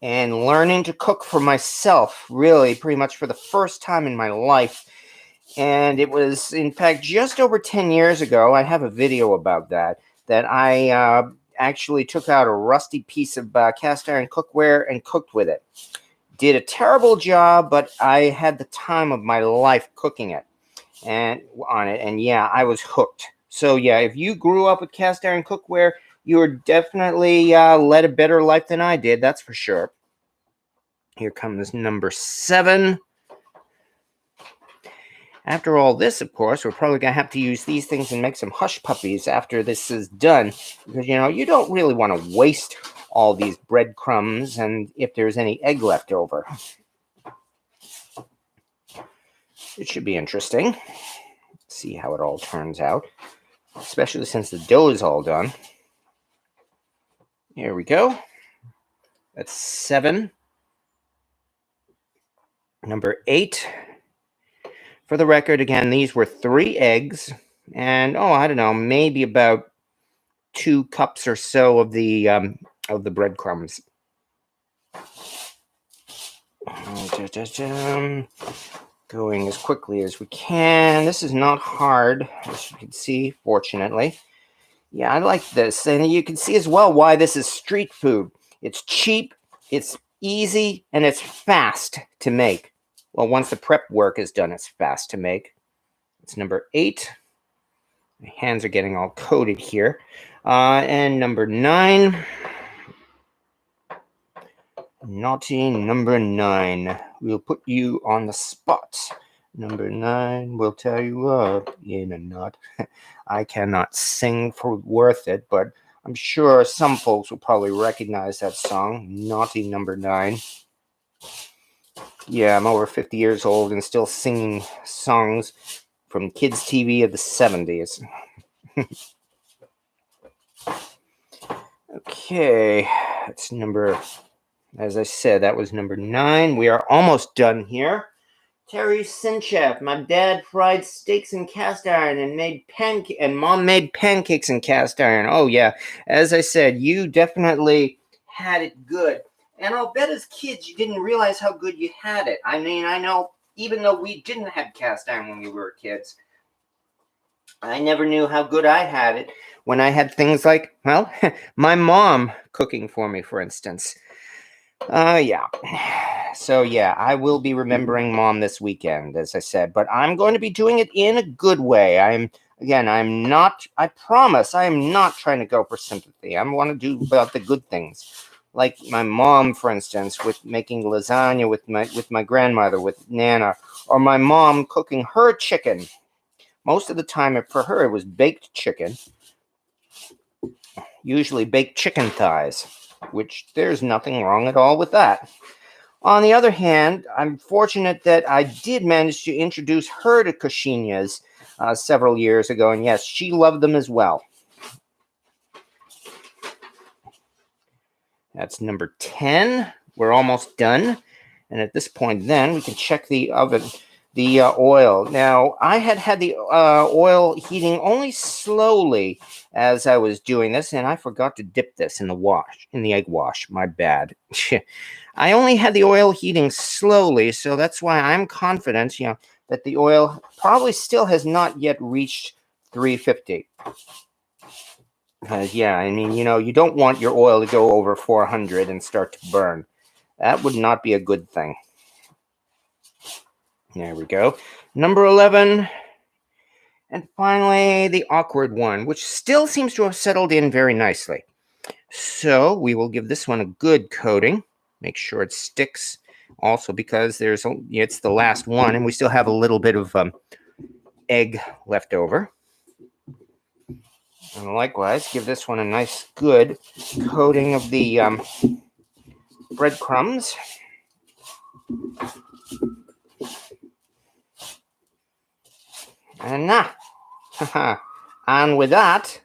And learning to cook for myself, really, pretty much for the first time in my life. And it was, in fact, just over 10 years ago, I have a video about that I actually took out a rusty piece of cast iron cookware and cooked with it. Did a terrible job, but I had the time of my life cooking it and on it. And yeah, I was hooked. So yeah, if you grew up with cast iron cookware, you were definitely led a better life than I did, that's for sure. Here comes number 7. After all this, of course, we're probably going to have to use these things and make some hush puppies after this is done. Because, you know, you don't really want to waste all these breadcrumbs and if there's any egg left over. It should be interesting. See how it all turns out. Especially since the dough is all done. Here we go. That's 7. Number 8. For the record, again, these were 3 eggs. And, I don't know, maybe about 2 cups or so of the breadcrumbs. Going as quickly as we can. This is not hard, as you can see, fortunately. Yeah, I like this. And you can see as well why this is street food. It's cheap, it's easy, and it's fast to make. Well, once the prep work is done, it's fast to make. It's number 8. My hands are getting all coated here. And number 9. Naughty number 9. We'll put you on the spot. Number 9 will tell you what in a knot. I cannot sing for worth it, but I'm sure some folks will probably recognize that song, Naughty Number 9. Yeah, I'm over 50 years old and still singing songs from kids' TV of the 70s. Okay, that's number, as I said, that was number 9. We are almost done here. Terry Sinchef, my dad fried steaks in cast iron and Mom made pancakes in cast iron. Oh yeah, as I said, you definitely had it good. And I'll bet as kids you didn't realize how good you had it. I mean, I know even though we didn't have cast iron when we were kids, I never knew how good I had it when I had things like, well, my mom cooking for me, for instance. Yeah. So, yeah, I will be remembering Mom this weekend, as I said, but I'm going to be doing it in a good way. I promise, I am not trying to go for sympathy. I want to do about the good things. Like my mom, for instance, with making lasagna with my grandmother, with Nana, or my mom cooking her chicken. Most of the time, for her, it was baked chicken, usually baked chicken thighs, which there's nothing wrong at all with that. On the other hand, I'm fortunate that I did manage to introduce her to coxinhas several years ago, and yes, she loved them as well. That's number 10. We're almost done, and at this point then, we can check the oven, the oil. Now, I had the oil heating only slowly as I was doing this, and I forgot to dip this in the egg wash. My bad. I only had the oil heating slowly, so that's why I'm confident, that the oil probably still has not yet reached 350. Because, yeah, I mean, you don't want your oil to go over 400 and start to burn. That would not be a good thing. There we go. Number 11. And finally, the awkward one, which still seems to have settled in very nicely. So we will give this one a good coating. Make sure it sticks. Also, because it's the last one, and we still have a little bit of egg left over. And likewise, give this one a nice, good coating of the breadcrumbs. And and with that,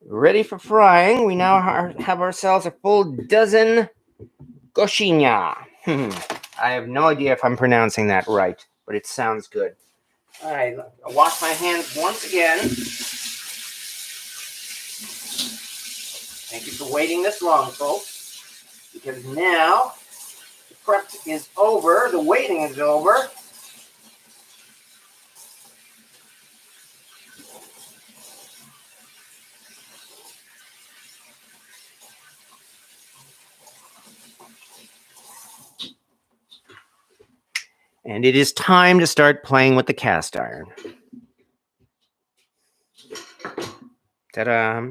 ready for frying, we now have ourselves a full dozen coxinha. I have no idea if I'm pronouncing that right, but it sounds good. All right, I'll wash my hands once again. Thank you for waiting this long, folks, because now the prep is over, the waiting is over. And it is time to start playing with the cast iron. Ta-da!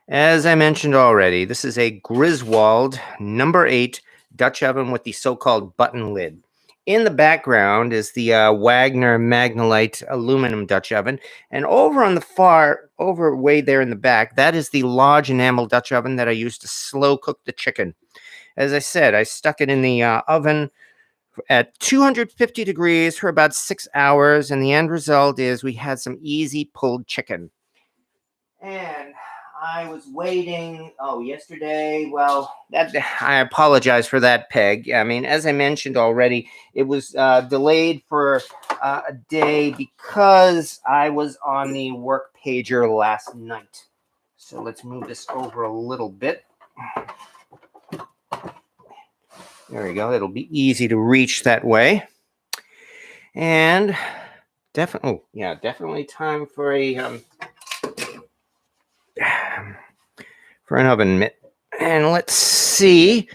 As I mentioned already, this is a Griswold number 8 Dutch oven with the so-called button lid. In the background is the Wagner Magnolite aluminum Dutch oven. And over on the way there in the back, that is the Lodge enamel Dutch oven that I used to slow cook the chicken. As I said, I stuck it in the oven at 250 degrees for about 6 hours, and the end result is we had some easy pulled chicken. And I was waiting, yesterday, I apologize for that, Peg. I mean, as I mentioned already, it was delayed for a day because I was on the work pager last night. So let's move this over a little bit. There we go. It'll be easy to reach that way. And Definitely. Oh, yeah, definitely time for a for an oven mitt. And let's see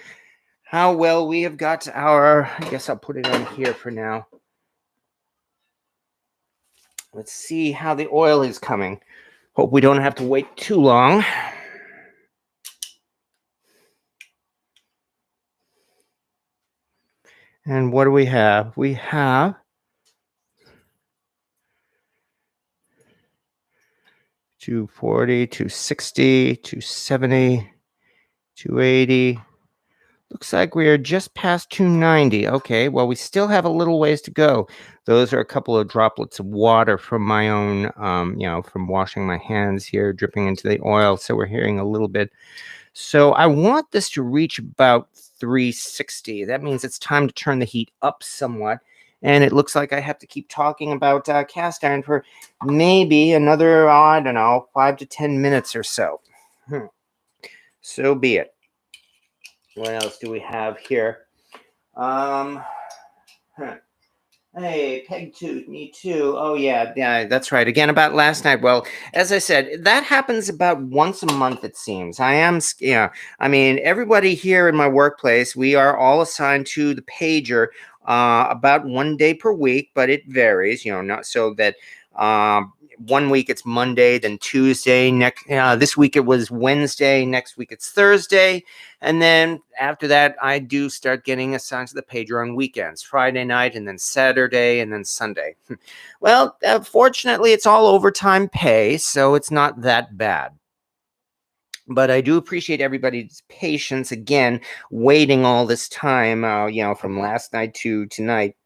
how well we have got our. I guess I'll put it on here for now. Let's see how the oil is coming. Hope we don't have to wait too long. And what do we have? We have 240, 260, 270, 280. Looks like we are just past 290. Okay, well, we still have a little ways to go. Those are a couple of droplets of water from my own, from washing my hands here, dripping into the oil. So we're hearing a little bit. So I want this to reach about 360. That means it's time to turn the heat up somewhat. And it looks like I have to keep talking about cast iron for maybe another, I don't know, 5 to 10 minutes or so. So be it. What else do we have here? Hey, Peg Toot, me too. Oh, yeah, that's right. Again, about last night. Well, as I said, that happens about once a month, it seems. I mean, everybody here in my workplace, we are all assigned to the pager about 1 day per week, but it varies, not so that 1 week it's Monday, then Tuesday. This week it was Wednesday. Next week it's Thursday. And then after that, I do start getting assigned to the pager on weekends, Friday night, and then Saturday, and then Sunday. Well, fortunately, it's all overtime pay, so it's not that bad. But I do appreciate everybody's patience, again, waiting all this time, from last night to tonight.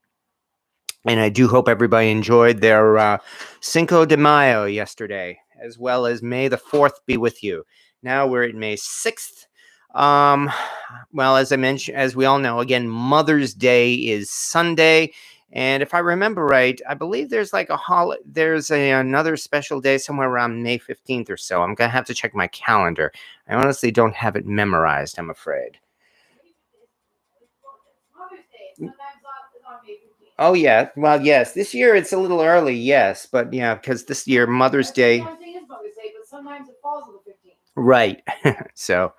And I do hope everybody enjoyed their Cinco de Mayo yesterday, as well as May the 4th be with you. Now we're at May 6th. Well, as I mentioned, as we all know, again, Mother's Day is Sunday. And if I remember right, I believe there's like another special day somewhere around May 15th or so. I'm going to have to check my calendar. I honestly don't have it memorized, I'm afraid. Oh, yeah. Well, yes. This year it's a little early, yes. But yeah, because this year Mother's Day. But sometimes it falls on the 15th. Right. So,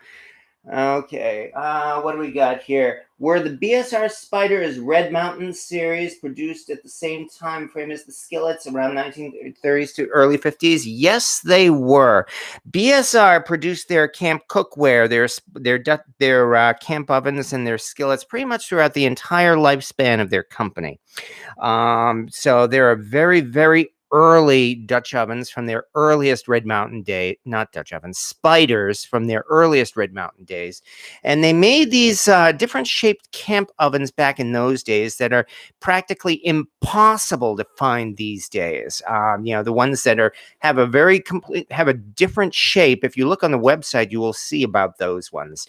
okay. What do we got here? Were the BSR Spiders Red Mountain series produced at the same time frame as the Skillets, around 1930s to early 50s? Yes, they were. BSR produced their camp cookware, their camp ovens, and their skillets pretty much throughout the entire lifespan of their company. So there are very, very early Dutch ovens from their earliest Red Mountain day, not Dutch ovens, spiders from their earliest Red Mountain days. And they made these different shaped camp ovens back in those days that are practically impossible to find these days. The ones that have a different shape. If you look on the website, you will see about those ones.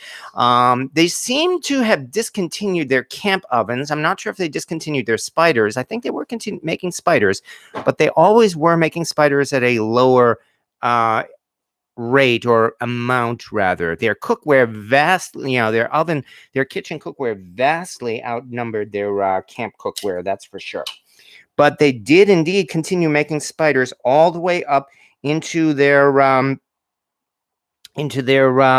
They seem to have discontinued their camp ovens. I'm not sure if they discontinued their spiders. I think they were making spiders, but they always were making spiders at a lower rate or amount, rather. Their cookware vastly, their kitchen cookware vastly outnumbered their camp cookware, that's for sure. But they did indeed continue making spiders all the way up into their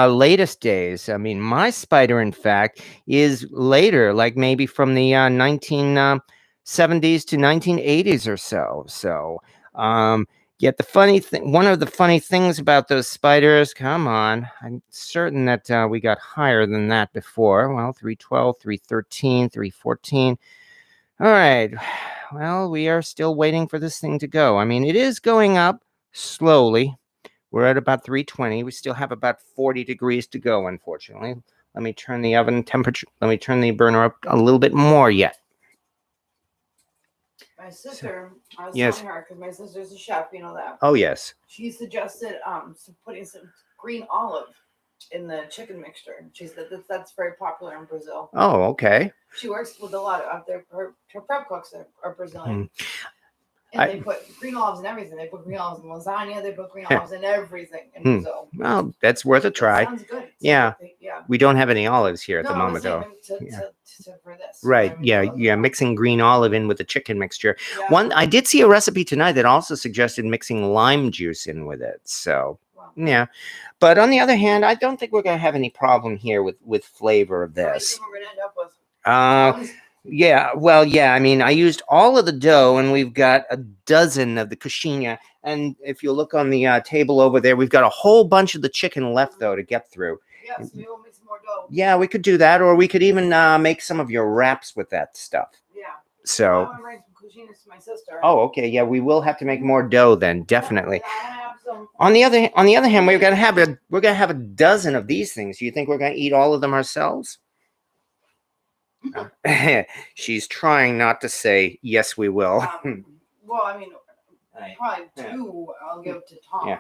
latest days. I mean, my spider, in fact, is later, like maybe from the 1970s to 1980s or so. So, yet one of the funny things about those spiders, come on, I'm certain that we got higher than that before. Well, 312, 313, 314. All right. Well, we are still waiting for this thing to go. I mean, it is going up slowly. We're at about 320. We still have about 40 degrees to go, unfortunately. Let me turn the oven temperature. Let me turn the burner up a little bit more yet. My sister, I was Yes. telling her, because my sister's a chef, you know that. Oh, yes. She suggested putting some green olive in the chicken mixture. She said that's very popular in Brazil. Oh, okay. She works with a lot of her prep cooks are Brazilian. And they put green olives in everything. They put green olives in lasagna. They put green olives in everything in Brazil. Well, that's worth a try. Sounds good. Yeah. Yeah. We don't have any olives here at the No, I was moment, though. saving Yeah. for this. Right. Yeah. Yeah. Mixing green olive in with the chicken mixture. Yeah. I did see a recipe tonight that also suggested mixing lime juice in with it. So, Wow. yeah. But on the other hand, I don't think we're going to have any problem here with flavor of What do you this. think we're gonna end up with? Yeah. Well, yeah. I mean, I used all of the dough, and we've got a dozen of the coxinha. And if you look on the table over there, we've got a whole bunch of the chicken left, though, to get through. Yeah, so we'll make some more dough. Yeah, we could do that, or we could even make some of your wraps with that stuff. Yeah. So. Well, I want to bring some coxinhas to my sister. Oh, okay. Yeah, we will have to make more dough then, definitely. Yeah, I have some. On the other hand, we're gonna have a dozen of these things. Do you think we're gonna eat all of them ourselves? She's trying not to say yes, we will. Well, I mean, probably two. I'll give to Tom. Yeah.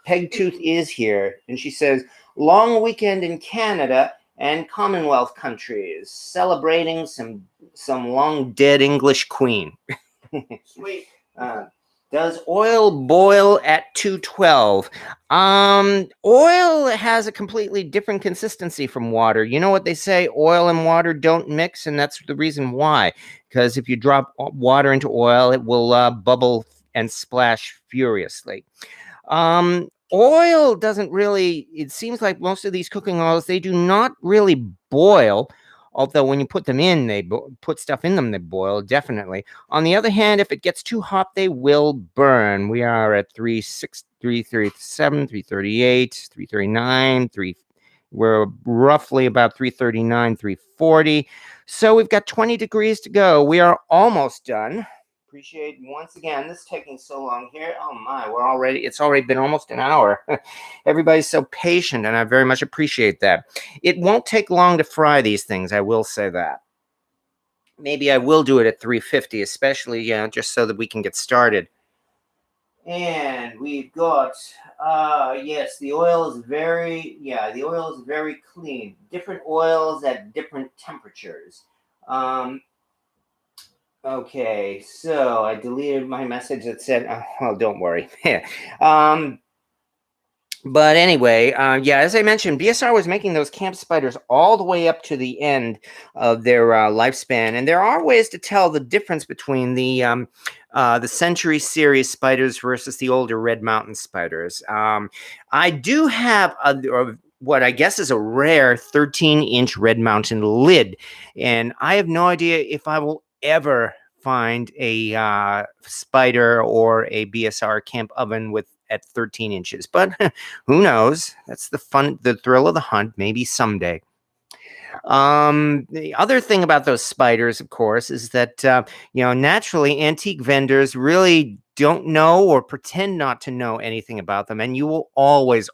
Pegtooth is here, and she says, "Long weekend in Canada and Commonwealth countries, celebrating some long dead English queen." Sweet. Does oil boil at 212? Oil has a completely different consistency from water. You know what they say? Oil and water don't mix, and that's the reason why. Because if you drop water into oil, it will bubble and splash furiously. Oil doesn't really, it seems like most of these cooking oils, they do not really boil. Although when you put them in, they put stuff in them, they boil, definitely. On the other hand, if it gets too hot, they will burn. We are at 337, 338, 339, we're roughly about 339, 340. So we've got 20 degrees to go. We are almost done. Appreciate once again this taking so long here. Oh my, it's already been almost an hour. Everybody's so patient, and I very much appreciate that. It won't take long to fry these things, I will say that. Maybe I will do it at 350, especially just so that we can get started. And we've got yes, the oil is very clean. Different oils at different temperatures. Okay, so I deleted my message that said, oh, don't worry. But anyway, as I mentioned, BSR was making those camp spiders all the way up to the end of their lifespan. And there are ways to tell the difference between the Century Series spiders versus the older Red Mountain spiders. I do have what I guess is a rare 13-inch Red Mountain lid. And I have no idea if I will ever find a spider or a BSR camp oven at 13 inches, but who knows? That's the thrill of the hunt. Maybe someday. The other thing about those spiders, of course, is that naturally antique vendors really don't know or pretend not to know anything about them, and you will always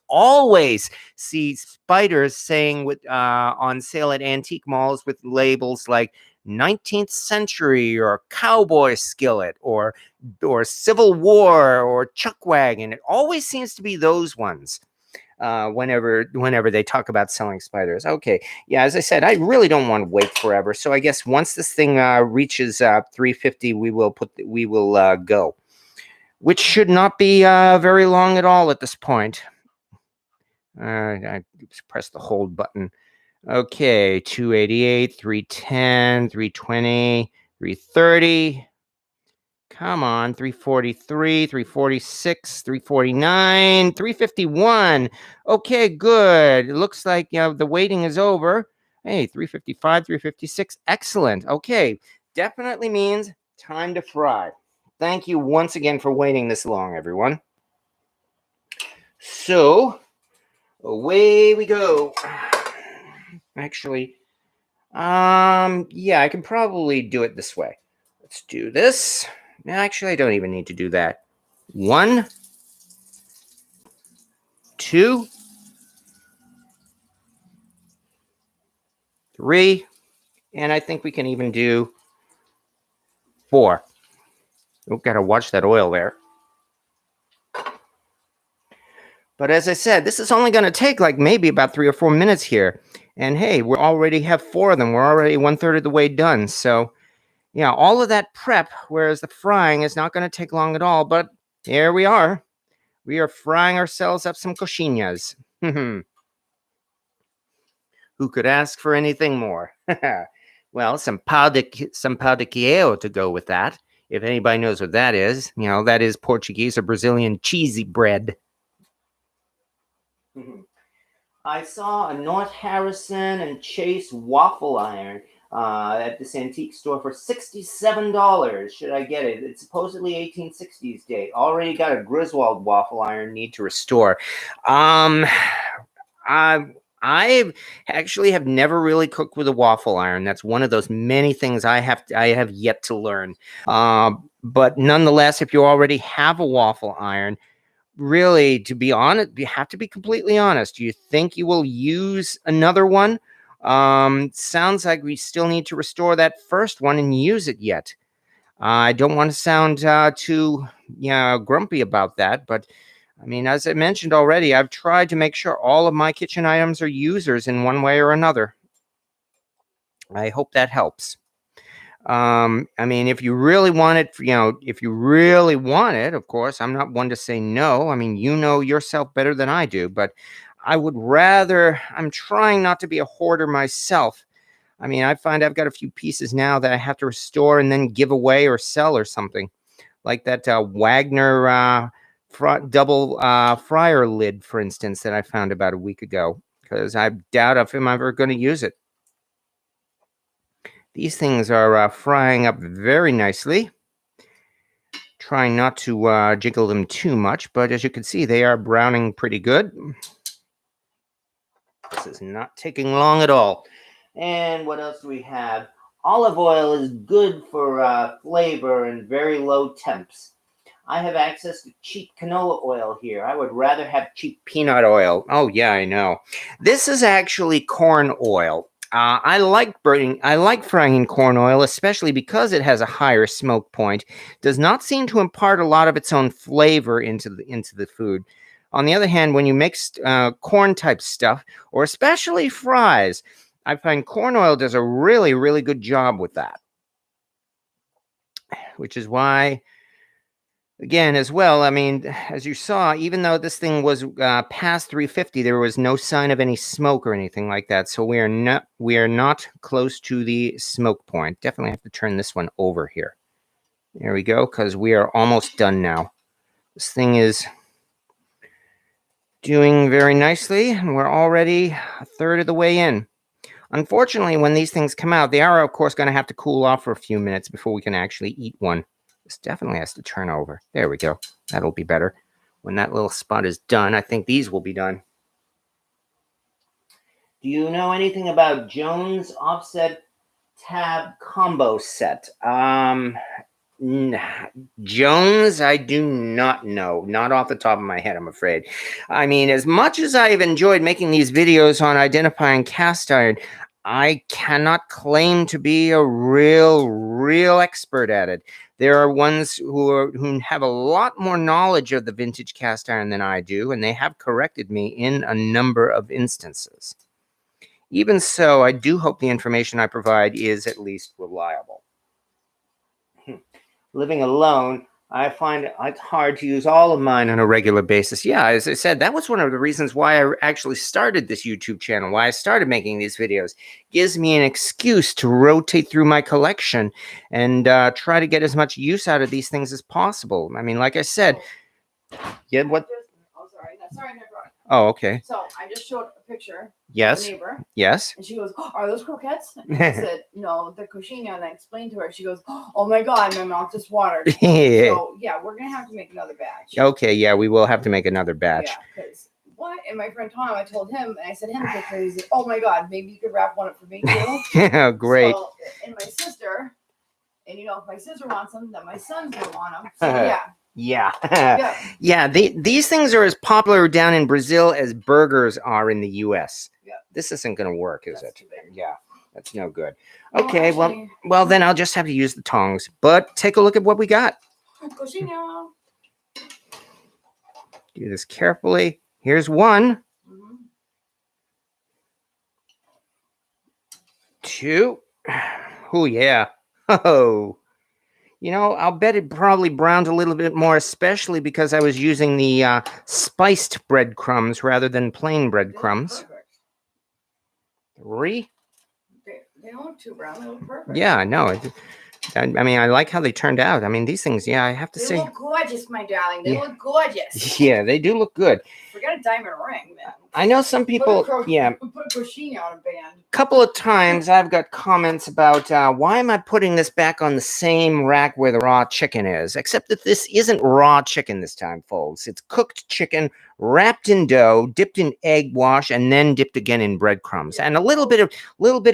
see spiders saying on sale at antique malls with labels like 19th century or cowboy skillet or Civil War or chuck wagon. It always seems to be those ones. Whenever they talk about selling spiders. Okay, yeah, as I said, I really don't want to wait forever. So I guess once this thing reaches 350, we will go, which should not be very long at all at this point. I press the hold button. Okay, 288, 310, 320, 330. Come on, 343, 346, 349, 351. Okay, good. It looks like the waiting is over. Hey, 355, 356. Excellent. Okay, definitely means time to fry. Thank you once again for waiting this long, everyone. So, away we go. Actually, I can probably do it this way. Let's do this. No, actually, I don't even need to do that. 1, 2, 3, and I think we can even do 4. Oh, gotta watch that oil there. But as I said, this is only going to take like maybe about 3 or 4 minutes here. And hey, we already have 4 of them. We're already 1/3 of the way done. So, yeah, all of that prep, whereas the frying is not going to take long at all. But here we are. We are frying ourselves up some coxinhas. Who could ask for anything more? Well, some pão de queijo to go with that. If anybody knows what that is, that is Portuguese or Brazilian cheesy bread. I saw a North Harrison and Chase waffle iron at this antique store for $67. Should I get it? It's supposedly 1860s date. Already got a Griswold waffle iron. Need to restore. I actually have never really cooked with a waffle iron. That's one of those many things I have yet to learn. But nonetheless, if you already have a waffle iron, really, to be honest, you have to be completely honest. Do you think you will use another one? Sounds like we still need to restore that first one and use it yet. I don't want to sound too grumpy about that, but I mean, as I mentioned already, I've tried to make sure all of my kitchen items are users in one way or another. I hope that helps. I mean, if you really want it, of course, I'm not one to say no. I mean, you know yourself better than I do, but I'm trying not to be a hoarder myself. I mean, I find I've got a few pieces now that I have to restore and then give away or sell or something, like that Wagner double fryer lid, for instance, that I found about a week ago, because I doubt if I'm ever going to use it. These things are frying up very nicely. Trying not to jiggle them too much, but as you can see, they are browning pretty good. This is not taking long at all. And what else do we have? Olive oil is good for flavor and very low temps. I have access to cheap canola oil here. I would rather have cheap peanut oil. Oh, yeah, I know. This is actually corn oil. I like frying in corn oil, especially because it has a higher smoke point. Does not seem to impart a lot of its own flavor into the food. On the other hand, when you mix corn type stuff, or especially fries, I find corn oil does a really, really good job with that. Which is why, again, as well, I mean, as you saw, even though this thing was past 350, there was no sign of any smoke or anything like that. So we are not close to the smoke point. Definitely have to turn this one over here. There we go, because we are almost done now. This thing is doing very nicely, and we're already a third of the way in. Unfortunately, when these things come out, they are, of course, going to have to cool off for a few minutes before we can actually eat one. This definitely has to turn over. There we go. That'll be better. When that little spot is done, I think these will be done. Do you know anything about Jones Offset Tab Combo Set? Jones, I do not know. Not off the top of my head, I'm afraid. I mean, as much as I've enjoyed making these videos on identifying cast iron, I cannot claim to be a real expert at it. There are ones who have a lot more knowledge of the vintage cast iron than I do, and they have corrected me in a number of instances. Even so, I do hope the information I provide is at least reliable. Living alone, I find it hard to use all of mine on a regular basis. Yeah, as I said, that was one of the reasons why I actually started this YouTube channel, why I started making these videos. Gives me an excuse to rotate through my collection and try to get as much use out of these things as possible. I mean, like I said, yeah, what? Oh, sorry. Sorry, I never brought it. Oh, okay. So I just showed a picture. Yes. Of a neighbor. Yes. And she goes, "Oh, are those croquettes?" And I said, "No, they're coxinha." And I explained to her. She goes, "Oh my God, my mouth just watered." So yeah, we're gonna have to make another batch. Okay, yeah, we will have to make another batch. Yeah, because what? And my friend Tom, I told him, and I said him the picture. He said, "Oh my God, maybe you could wrap one up for me too." Yeah, great. So, and my sister, and if my sister wants them, then my son's gonna want them. So yeah. Yeah. Yeah, these things are as popular down in Brazil as burgers are in the US. Yeah. This isn't going to work, is it? Yeah, that's no good. Well, Okay, actually, well, then I'll just have to use the tongs. But take a look at what we got. Coxinha. Do this carefully. Here's one. Mm-hmm. 2. Oh, yeah. Oh. You know, I'll bet it probably browned a little bit more, especially because I was using the spiced breadcrumbs rather than plain breadcrumbs. 3. They don't look too brown. They look perfect. Yeah, no. I mean, I like how they turned out. I mean, these things, yeah, I have to say. They look gorgeous, my darling. They look gorgeous. Yeah, they do look good. Forget a diamond ring, man. I know some people, Put a coxinha on a band. A couple of times I've got comments about why am I putting this back on the same rack where the raw chicken is? Except that this isn't raw chicken this time, folks. It's cooked chicken wrapped in dough, dipped in egg wash, and then dipped again in breadcrumbs. And a little bit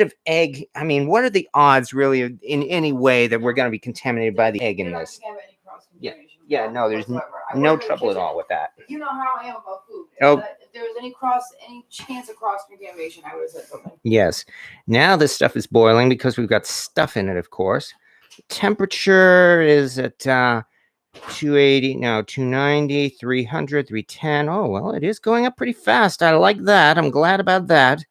of egg. I mean, what are the odds, really, in any way that we're going to be contaminated by the egg in this? Yeah, no, there's no trouble at all with that. You know how I am about food. If there was any chance of cross contamination, I would have said something. Yes. Now this stuff is boiling because we've got stuff in it, of course. Temperature is at 280, no, 290, 300, 310. Oh, well, it is going up pretty fast. I like that. I'm glad about that.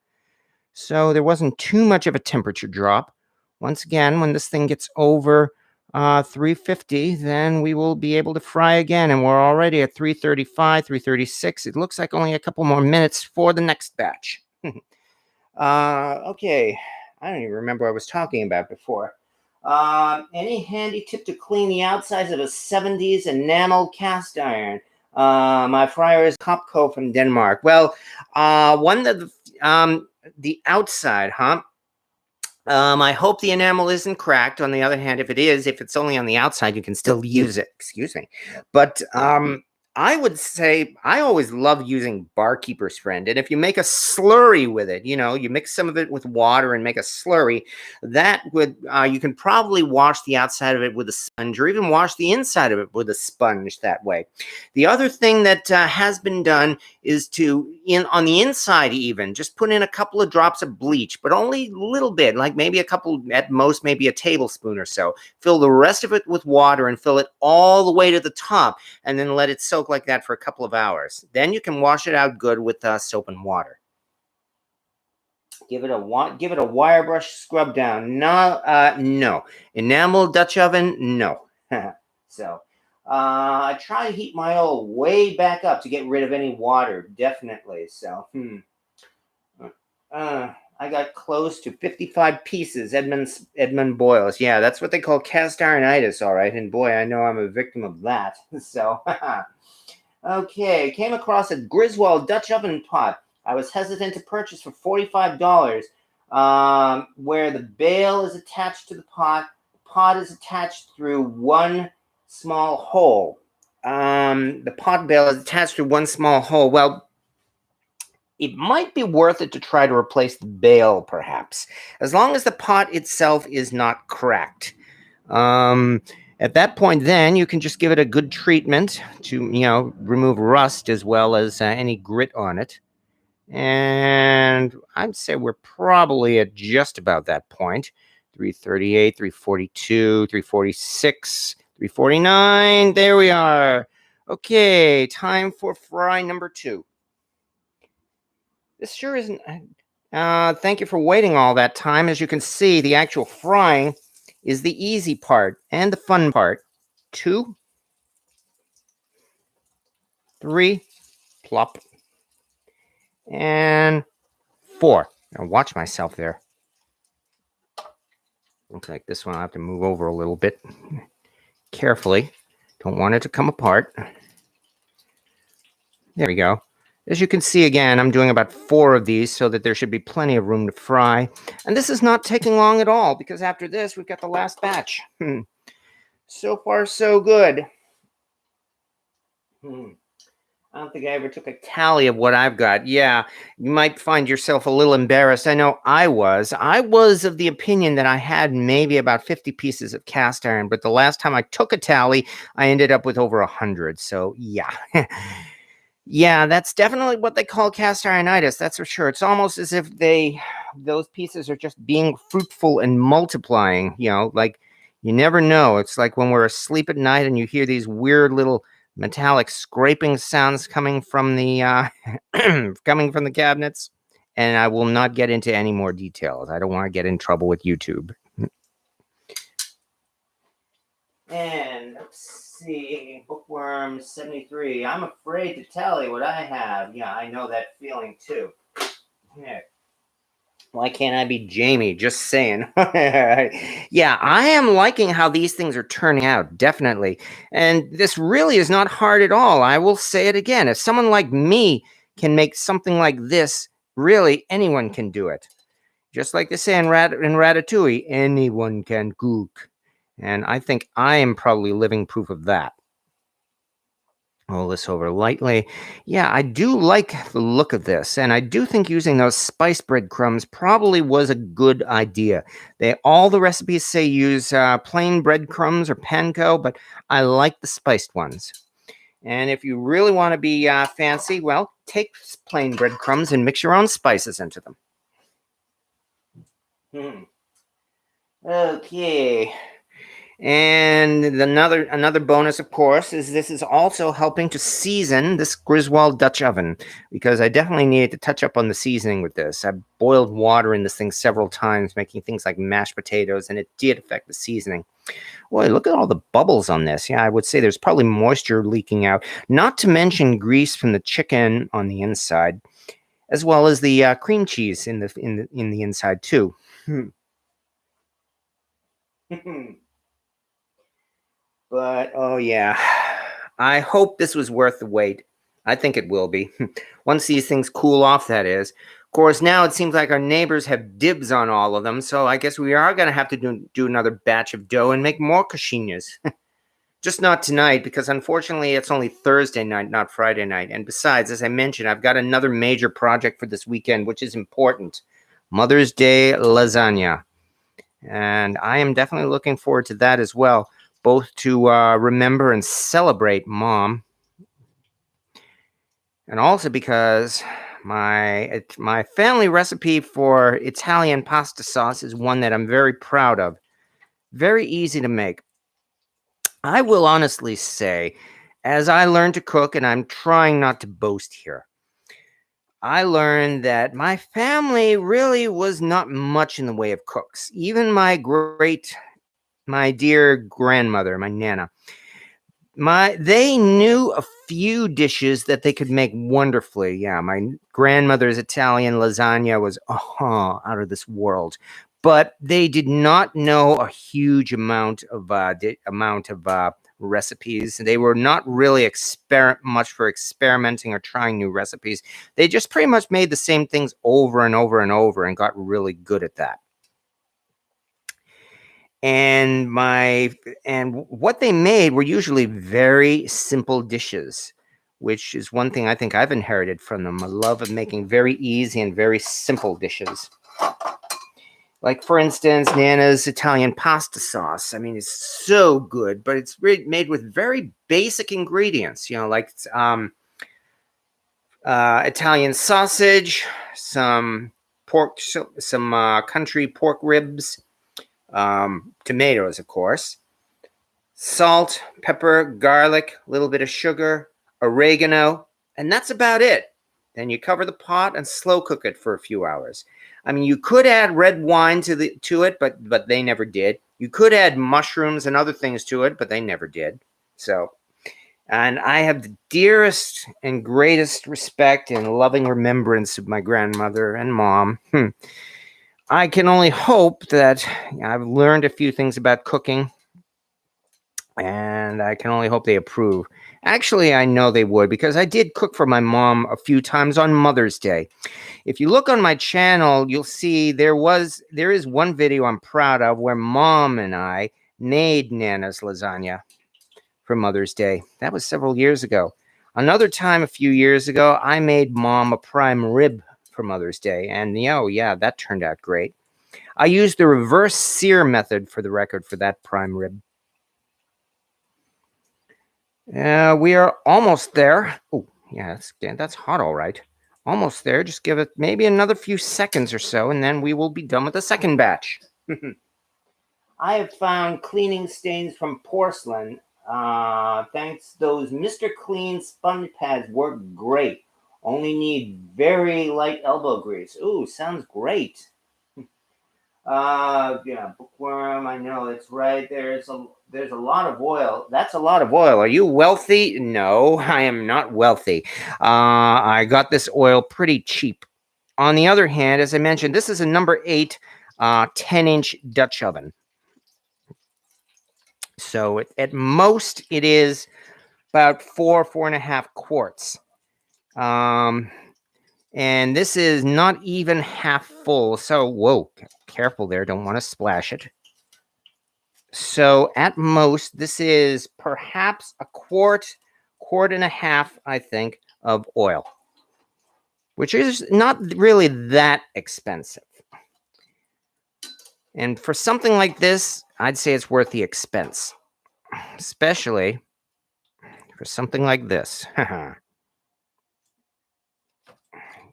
So there wasn't too much of a temperature drop. Once again, when this thing gets over 350, then we will be able to fry again, and we're already at 335, 336. It looks like only a couple more minutes for the next batch. Okay, I don't even remember what I was talking about before. Any handy tip to clean the outsides of a 70s enamel cast iron? My fryer is Copco from Denmark. Well, one of the outside, huh? I hope the enamel isn't cracked. On the other hand, if it's only on the outside, you can still use it. Excuse me. But I would say I always love using Barkeeper's Friend. And if you make a slurry with it, you mix some of it with water and make a slurry, that would, you can probably wash the outside of it with a sponge, or even wash the inside of it with a sponge that way. The other thing that has been done is on the inside even, just put in a couple of drops of bleach, but only a little bit, like maybe a couple, at most, maybe a tablespoon or so. Fill the rest of it with water and fill it all the way to the top, and then let it soak like that for a couple of hours. Then you can wash it out good with soap and water. Give it a wire brush scrub down. No. Enamel Dutch oven, no. So I try to heat my oil way back up to get rid of any water, definitely. So I got close to 55 pieces. Edmund Boyles. Yeah, that's what they call cast ironitis, all right. And boy, I know I'm a victim of that. So okay, came across a Griswold Dutch oven pot. I was hesitant to purchase for $45, where the bail is attached to the pot. The pot is attached through one small hole. The pot bail is attached to one small hole. Well, it might be worth it to try to replace the bail, perhaps, as long as the pot itself is not cracked. At that point, then, you can just give it a good treatment to, remove rust as well as any grit on it. And I'd say we're probably at just about that point. 338, 342, 346, 349. There we are. Okay, time for fry number 2. This sure isn't... thank you for waiting all that time. As you can see, the actual frying is the easy part and the fun part. 2, 3, plop, and 4. Now watch myself there. Looks like this one I'll have to move over a little bit carefully. Don't want it to come apart. There we go. As you can see, again, I'm doing about 4 of these so that there should be plenty of room to fry. And this is not taking long at all, because after this, we've got the last batch. So far, so good. I don't think I ever took a tally of what I've got. Yeah, you might find yourself a little embarrassed. I know I was. I was of the opinion that I had maybe about 50 pieces of cast iron, but the last time I took a tally, I ended up with over 100. So, yeah. Yeah, that's definitely what they call cast ironitis, that's for sure. It's almost as if those pieces are just being fruitful and multiplying, like you never know. It's like when we're asleep at night and you hear these weird little metallic scraping sounds coming from the cabinets. And I will not get into any more details. I don't want to get in trouble with YouTube. And let's see, Bookworm 73. I'm afraid to tell you what I have. Yeah, I know that feeling too. Yeah. Why can't I be Jamie? Just saying. Yeah, I am liking how these things are turning out, definitely. And this really is not hard at all. I will say it again. If someone like me can make something like this, really anyone can do it. Just like they say in Ratatouille, anyone can cook. And I think I am probably living proof of that. Roll this over lightly. Yeah, I do like the look of this, and I do think using those spice breadcrumbs probably was a good idea. All the recipes say use plain breadcrumbs or panko, but I like the spiced ones. And if you really want to be fancy, well, take plain breadcrumbs and mix your own spices into them. Okay. And another bonus, of course, is this is also helping to season this Griswold Dutch oven, because I definitely needed to touch up on the seasoning with this. I boiled water in this thing several times, making things like mashed potatoes, and it did affect the seasoning. Boy, look at all the bubbles on this. Yeah, I would say there's probably moisture leaking out, not to mention grease from the chicken on the inside, as well as the cream cheese in the inside too. But, oh yeah, I hope this was worth the wait. I think it will be. Once these things cool off, that is. Of course, now it seems like our neighbors have dibs on all of them, so I guess we are going to have to do another batch of dough and make more coxinhas. Just not tonight, because unfortunately it's only Thursday night, not Friday night. And besides, as I mentioned, I've got another major project for this weekend, which is important. Mother's Day lasagna. And I am definitely looking forward to that as well, both to remember and celebrate Mom, and also because my family recipe for Italian pasta sauce is one that I'm very proud of. Very easy to make. I will honestly say, as I learn to cook, and I'm trying not to boast here, I learned that my family really was not much in the way of cooks. Even my dear grandmother, my Nana, they knew a few dishes that they could make wonderfully. Yeah, my grandmother's Italian lasagna was out of this world, but they did not know a huge amount of recipes. They were not really much for experimenting or trying new recipes. They just pretty much made the same things over and over and over and got really good at that. And what they made were usually very simple dishes, which is one thing I think I've inherited from them. A love of making very easy and very simple dishes. Like, for instance, Nana's Italian pasta sauce. I mean, it's so good, but it's made with very basic ingredients, like Italian sausage, some pork, some country pork ribs, tomatoes, of course, salt, pepper, garlic, a little bit of sugar, oregano, and that's about it. Then you cover the pot and slow cook it for a few hours. I mean, you could add red wine to it, but they never did. You could add mushrooms and other things to it, but they never did. So, and I have the dearest and greatest respect and loving remembrance of my grandmother and Mom. I can only hope that I've learned a few things about cooking, and I can only hope they approve. Actually, I know they would, because I did cook for my mom a few times on Mother's Day. If you look on my channel, you'll see there is one video I'm proud of where Mom and I made Nana's lasagna for Mother's Day. That was several years ago. Another time, a few years ago, I made Mom a prime rib for Mother's Day, and that turned out great. I used the reverse sear method, for the record, for that prime rib. We are almost there. Oh, yeah, that's hot, all right. Almost there. Just give it maybe another few seconds or so, and then we will be done with the second batch. I have found cleaning stains from porcelain. Thanks, those Mr. Clean sponge pads work great. Only need very light elbow grease. Ooh, sounds great. Bookworm, I know, it's right. There's a lot of oil. That's a lot of oil. Are you wealthy? No, I am not wealthy. I got this oil pretty cheap on the other hand, as I mentioned, this is a number 8 10-inch Dutch oven. So at most, it is about 4.5 quarts. And this is not even half full. So, whoa, careful there. Don't want to splash it. So at most, this is perhaps a quart and a half, I think, of oil, which is not really that expensive. And for something like this, I'd say it's worth the expense, especially for something like this.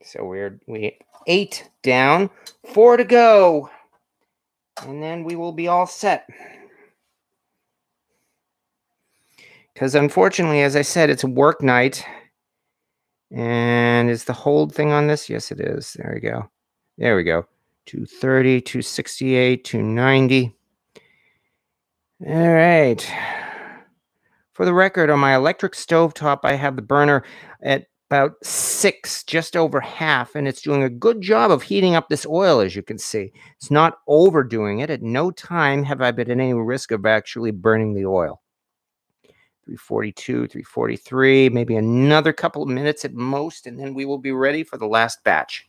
So we 8 down, 4 to go, and then we will be all set. Because unfortunately, as I said, it's a work night. And is the hold thing on this? Yes, it is. There we go. There we go. 230, 268, 290. All right. For the record, on my electric stovetop, I have the burner at about 6, just over half, and it's doing a good job of heating up this oil, as you can see. It's not overdoing it. At no time have I been at any risk of actually burning the oil. 342, 343, maybe another couple of minutes at most, and then we will be ready for the last batch.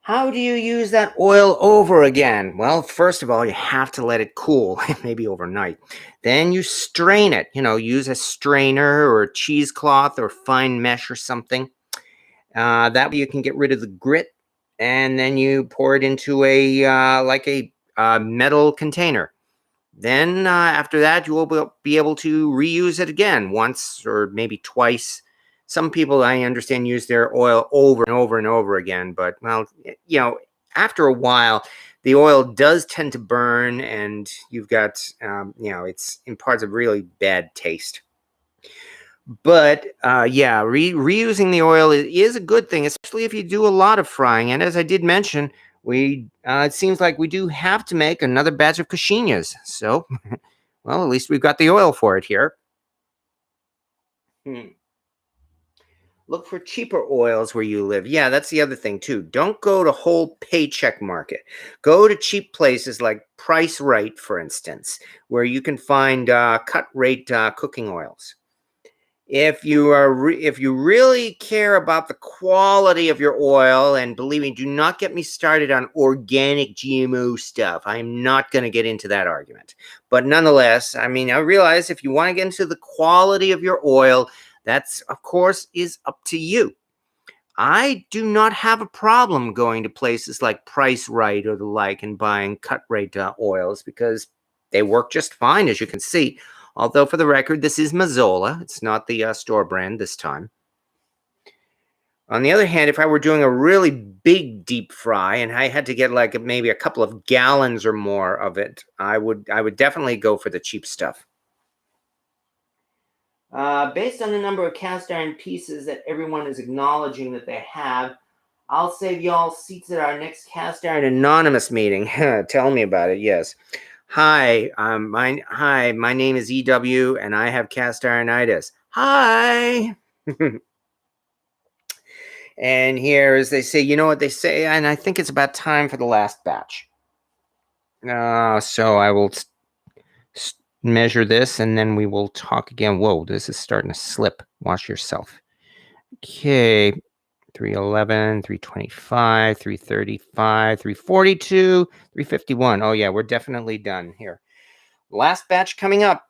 How do you use that oil over again? Well, first of all, you have to let it cool, maybe overnight. Then you strain it. Use a strainer or a cheesecloth or fine mesh or something. That way you can get rid of the grit, and then you pour it into a metal container. Then after that, you will be able to reuse it again once or maybe twice. Some people, I understand, use their oil over and over and over again. But, well, after a while, the oil does tend to burn, and you've got, it's imparts a really bad taste. But, reusing the oil is a good thing, especially if you do a lot of frying. And as I did mention, it seems like we do have to make another batch of coxinhas. So, well, at least we've got the oil for it here. Look for cheaper oils where you live. Yeah, that's the other thing, too. Don't go to whole paycheck market. Go to cheap places like Price Right, for instance, where you can find cut rate cooking oils. If you really care about the quality of your oil, and believe me, do not get me started on organic GMO stuff. I'm not going to get into that argument. But nonetheless, I realize if you want to get into the quality of your oil, that's, of course, is up to you. I do not have a problem going to places like Price Right or the like and buying cut rate oils because they work just fine, as you can see. Although, for the record, this is Mazola. It's not the store brand this time. On the other hand, if I were doing a really big deep fry and I had to get like maybe a couple of gallons or more of it, I would definitely go for the cheap stuff. Based on the number of cast iron pieces that everyone is acknowledging that they have, I'll save y'all seats at our next Cast Iron Anonymous meeting. Tell me about it, yes. Hi, my name is EW, and I have cast ironitis. Hi! And here, as they say, you know what they say, and I think it's about time for the last batch. So I will measure this, and then we will talk again. Whoa, this is starting to slip. Watch yourself. Okay. 311, 325, 335, 342, 351. Oh, yeah, we're definitely done here. Last batch coming up.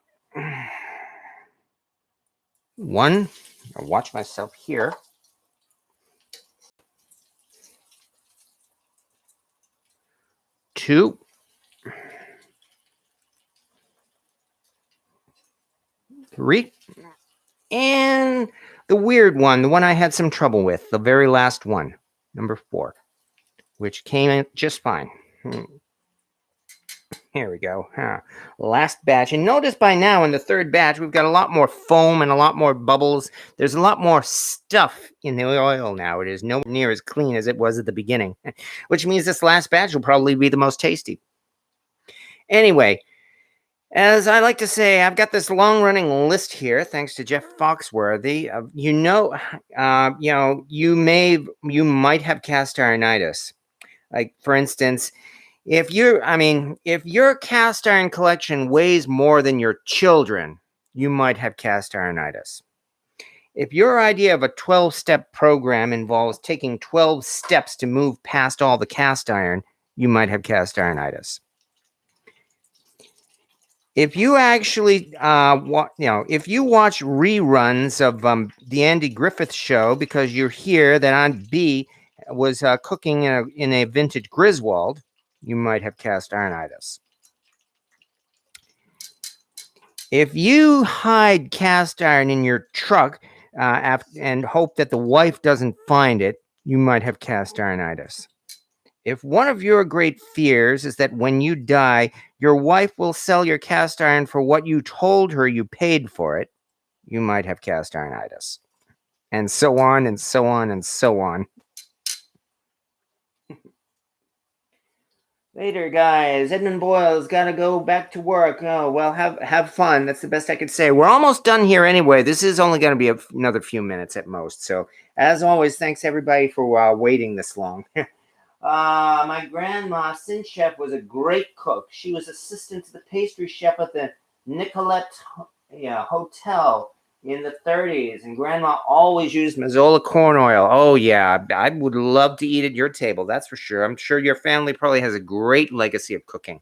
1. I'll watch myself here. 2. 3. And the weird one, the one I had some trouble with, the very last one, number 4, which came in just fine. Here we go. Last batch. And notice by now in the third batch, we've got a lot more foam and a lot more bubbles. There's a lot more stuff in the oil now. It is nowhere near as clean as it was at the beginning, which means this last batch will probably be the most tasty. Anyway, As I like to say, I've got this long-running list here, thanks to Jeff Foxworthy. You might have cast ironitis. Like, for instance, if your cast iron collection weighs more than your children, you might have cast ironitis. If your idea of a 12-step program involves taking 12 steps to move past all the cast iron, you might have cast ironitis. If you actually, if you watch reruns of the Andy Griffith Show because you hear that Aunt B was cooking in a vintage Griswold, you might have cast ironitis. If you hide cast iron in your truck and hope that the wife doesn't find it, you might have cast ironitis. If one of your great fears is that when you die, your wife will sell your cast iron for what you told her you paid for it, you might have cast ironitis. And so on and so on and so on. Later, guys. Edmund Boyle's got to go back to work. Oh, well, have fun. That's the best I could say. We're almost done here anyway. This is only going to be another few minutes at most. So, as always, thanks everybody for waiting this long. My grandma, Sin Chef, was a great cook. She was assistant to the pastry chef at the Nicolette Hotel in the 30s, and Grandma always used Mazola corn oil. Oh, yeah, I would love to eat at your table, that's for sure. I'm sure your family probably has a great legacy of cooking.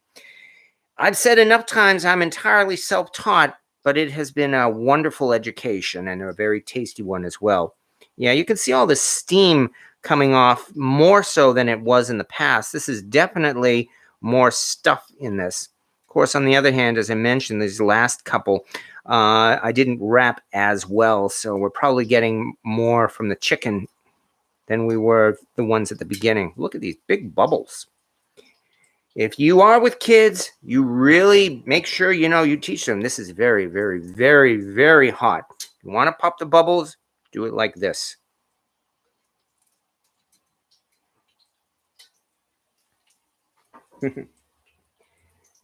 I've said enough times I'm entirely self-taught, but it has been a wonderful education and a very tasty one as well. Yeah, you can see all the steam coming off more so than it was in the past. This is definitely more stuff in this. Of course, on the other hand, as I mentioned, these last couple, I didn't wrap as well, so we're probably getting more from the chicken than we were the ones at the beginning. Look at these big bubbles. If you are with kids, you really make sure you teach them. This is very, very, very, very hot. You want to pop the bubbles, do it like this.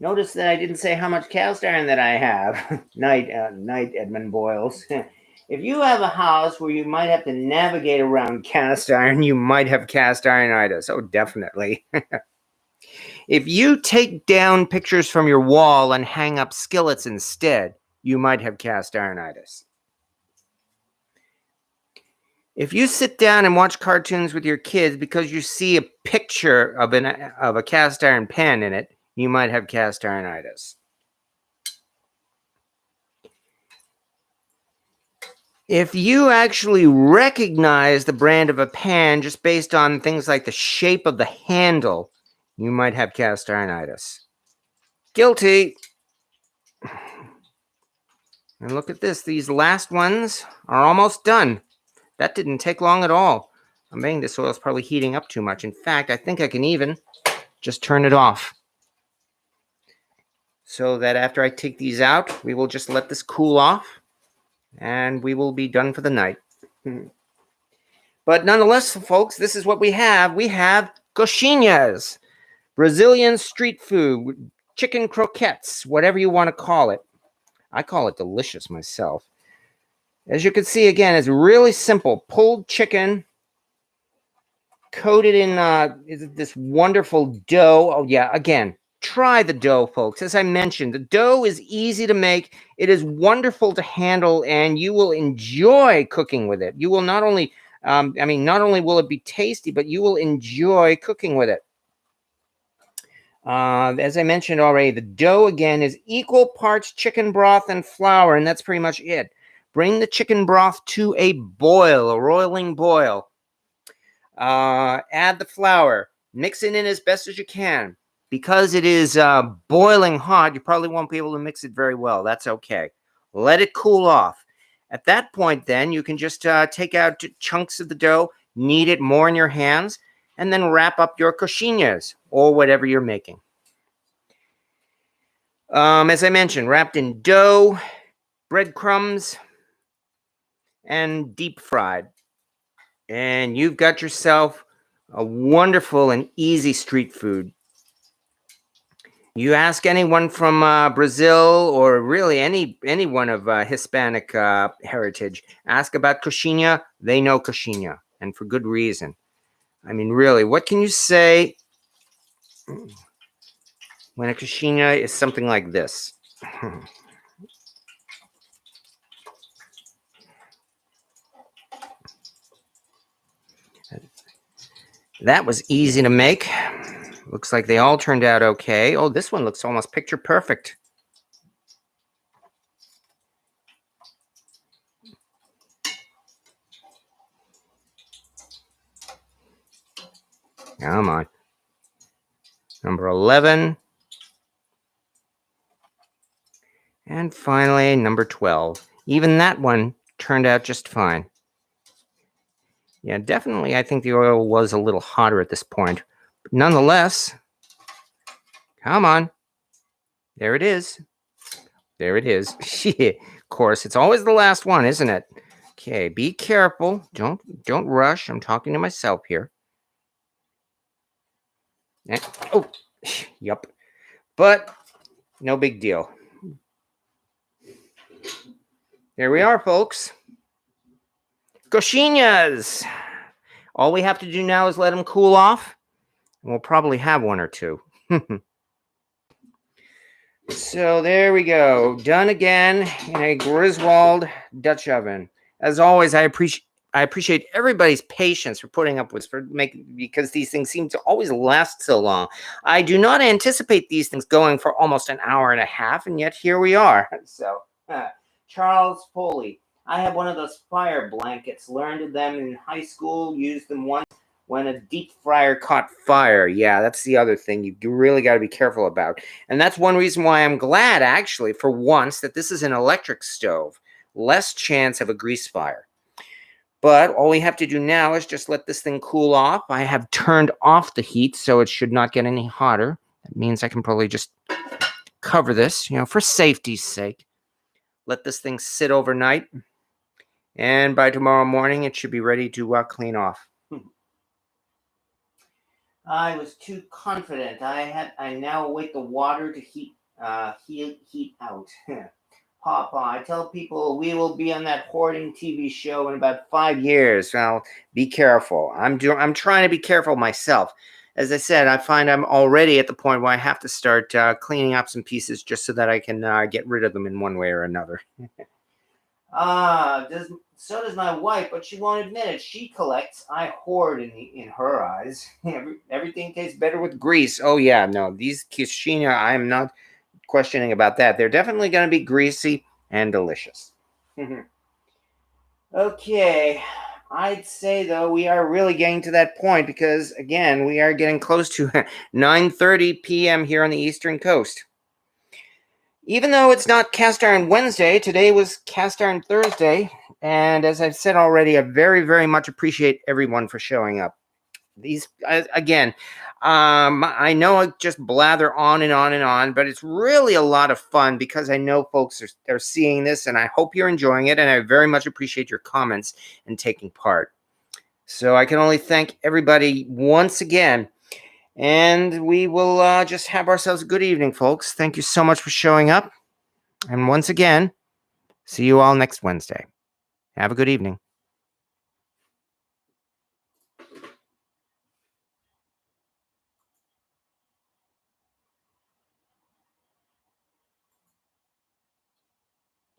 Notice that I didn't say how much cast iron that I have. Night, Edmund Boyles. If you have a house where you might have to navigate around cast iron, you might have cast ironitis. Oh, definitely. If you take down pictures from your wall and hang up skillets instead, you might have cast ironitis. If you sit down and watch cartoons with your kids because you see a picture of a cast iron pan in it, you might have cast ironitis. If you actually recognize the brand of a pan just based on things like the shape of the handle, you might have cast ironitis. Guilty. And look at this. These last ones are almost done. That didn't take long at all. I'm betting this oil is probably heating up too much. In fact, I think I can even just turn it off. So that after I take these out, we will just let this cool off and we will be done for the night. But nonetheless, folks, this is what we have. We have coxinhas, Brazilian street food, chicken croquettes, whatever you want to call it. I call it delicious myself. As you can see, again, it's really simple. Pulled chicken, coated in this wonderful dough. Oh, yeah, again, try the dough, folks. As I mentioned, the dough is easy to make. It is wonderful to handle, and you will enjoy cooking with it. You will not only, not only will it be tasty, but you will enjoy cooking with it. As I mentioned already, the dough, again, is equal parts chicken broth and flour, and that's pretty much it. Bring the chicken broth to a boil, a roiling boil. Add the flour. Mix it in as best as you can. Because it is boiling hot, you probably won't be able to mix it very well. That's okay. Let it cool off. At that point, then, you can just take out chunks of the dough, knead it more in your hands, and then wrap up your coxinhas or whatever you're making. As I mentioned, wrapped in dough, breadcrumbs, and deep fried. And you've got yourself a wonderful and easy street food. You ask anyone from Brazil or really anyone of Hispanic heritage, ask about coxinha, they know coxinha, and for good reason. I mean, really, what can you say when a coxinha is something like this? That was easy to make. Looks like they all turned out okay. Oh, this one looks almost picture perfect. Come on. Number 11. And finally, number 12. Even that one turned out just fine. Yeah, definitely, I think the oil was a little hotter at this point. But nonetheless, come on. There it is. There it is. Of course, it's always the last one, isn't it? Okay, be careful. Don't rush. I'm talking to myself here. Oh, yep. But no big deal. There we are, folks. Coxinhas. All we have to do now is let them cool off. And we'll probably have one or two. So there we go. Done again in a Griswold Dutch oven. As always, I appreciate everybody's patience for putting up with because these things seem to always last so long. I do not anticipate these things going for almost an hour and a half, and yet here we are. So, Charles Foley. I have one of those fire blankets. Learned them in high school. Used them once when a deep fryer caught fire. Yeah, that's the other thing you really got to be careful about. And that's one reason why I'm glad, actually, for once, that this is an electric stove. Less chance of a grease fire. But all we have to do now is just let this thing cool off. I have turned off the heat, so it should not get any hotter. That means I can probably just cover this, for safety's sake. Let this thing sit overnight. And by tomorrow morning, it should be ready to clean off. I was too confident. I now await the water to heat out. Papa, I tell people we will be on that hoarding TV show in about 5 years. Well, be careful. I'm trying to be careful myself. As I said, I find I'm already at the point where I have to start cleaning up some pieces just so that I can get rid of them in one way or another. So does my wife, but she won't admit it. She collects. I hoard in her eyes. Everything tastes better with grease. Oh yeah, no, these coxinha, I am not questioning about that. They're definitely going to be greasy and delicious. Okay, I'd say though we are really getting to that point because again we are getting close to 9:30 p.m. here on the Eastern Coast. Even though it's not Cast Iron Wednesday, today was Cast Iron Thursday, and as I've said already, I very, very much appreciate everyone for showing up. I know I just blather on and on and on, but it's really a lot of fun because I know folks are seeing this, and I hope you're enjoying it, and I very much appreciate your comments and taking part. So I can only thank everybody once again. And we will just have ourselves a good evening, folks. Thank you so much for showing up. And once again, see you all next Wednesday. Have a good evening.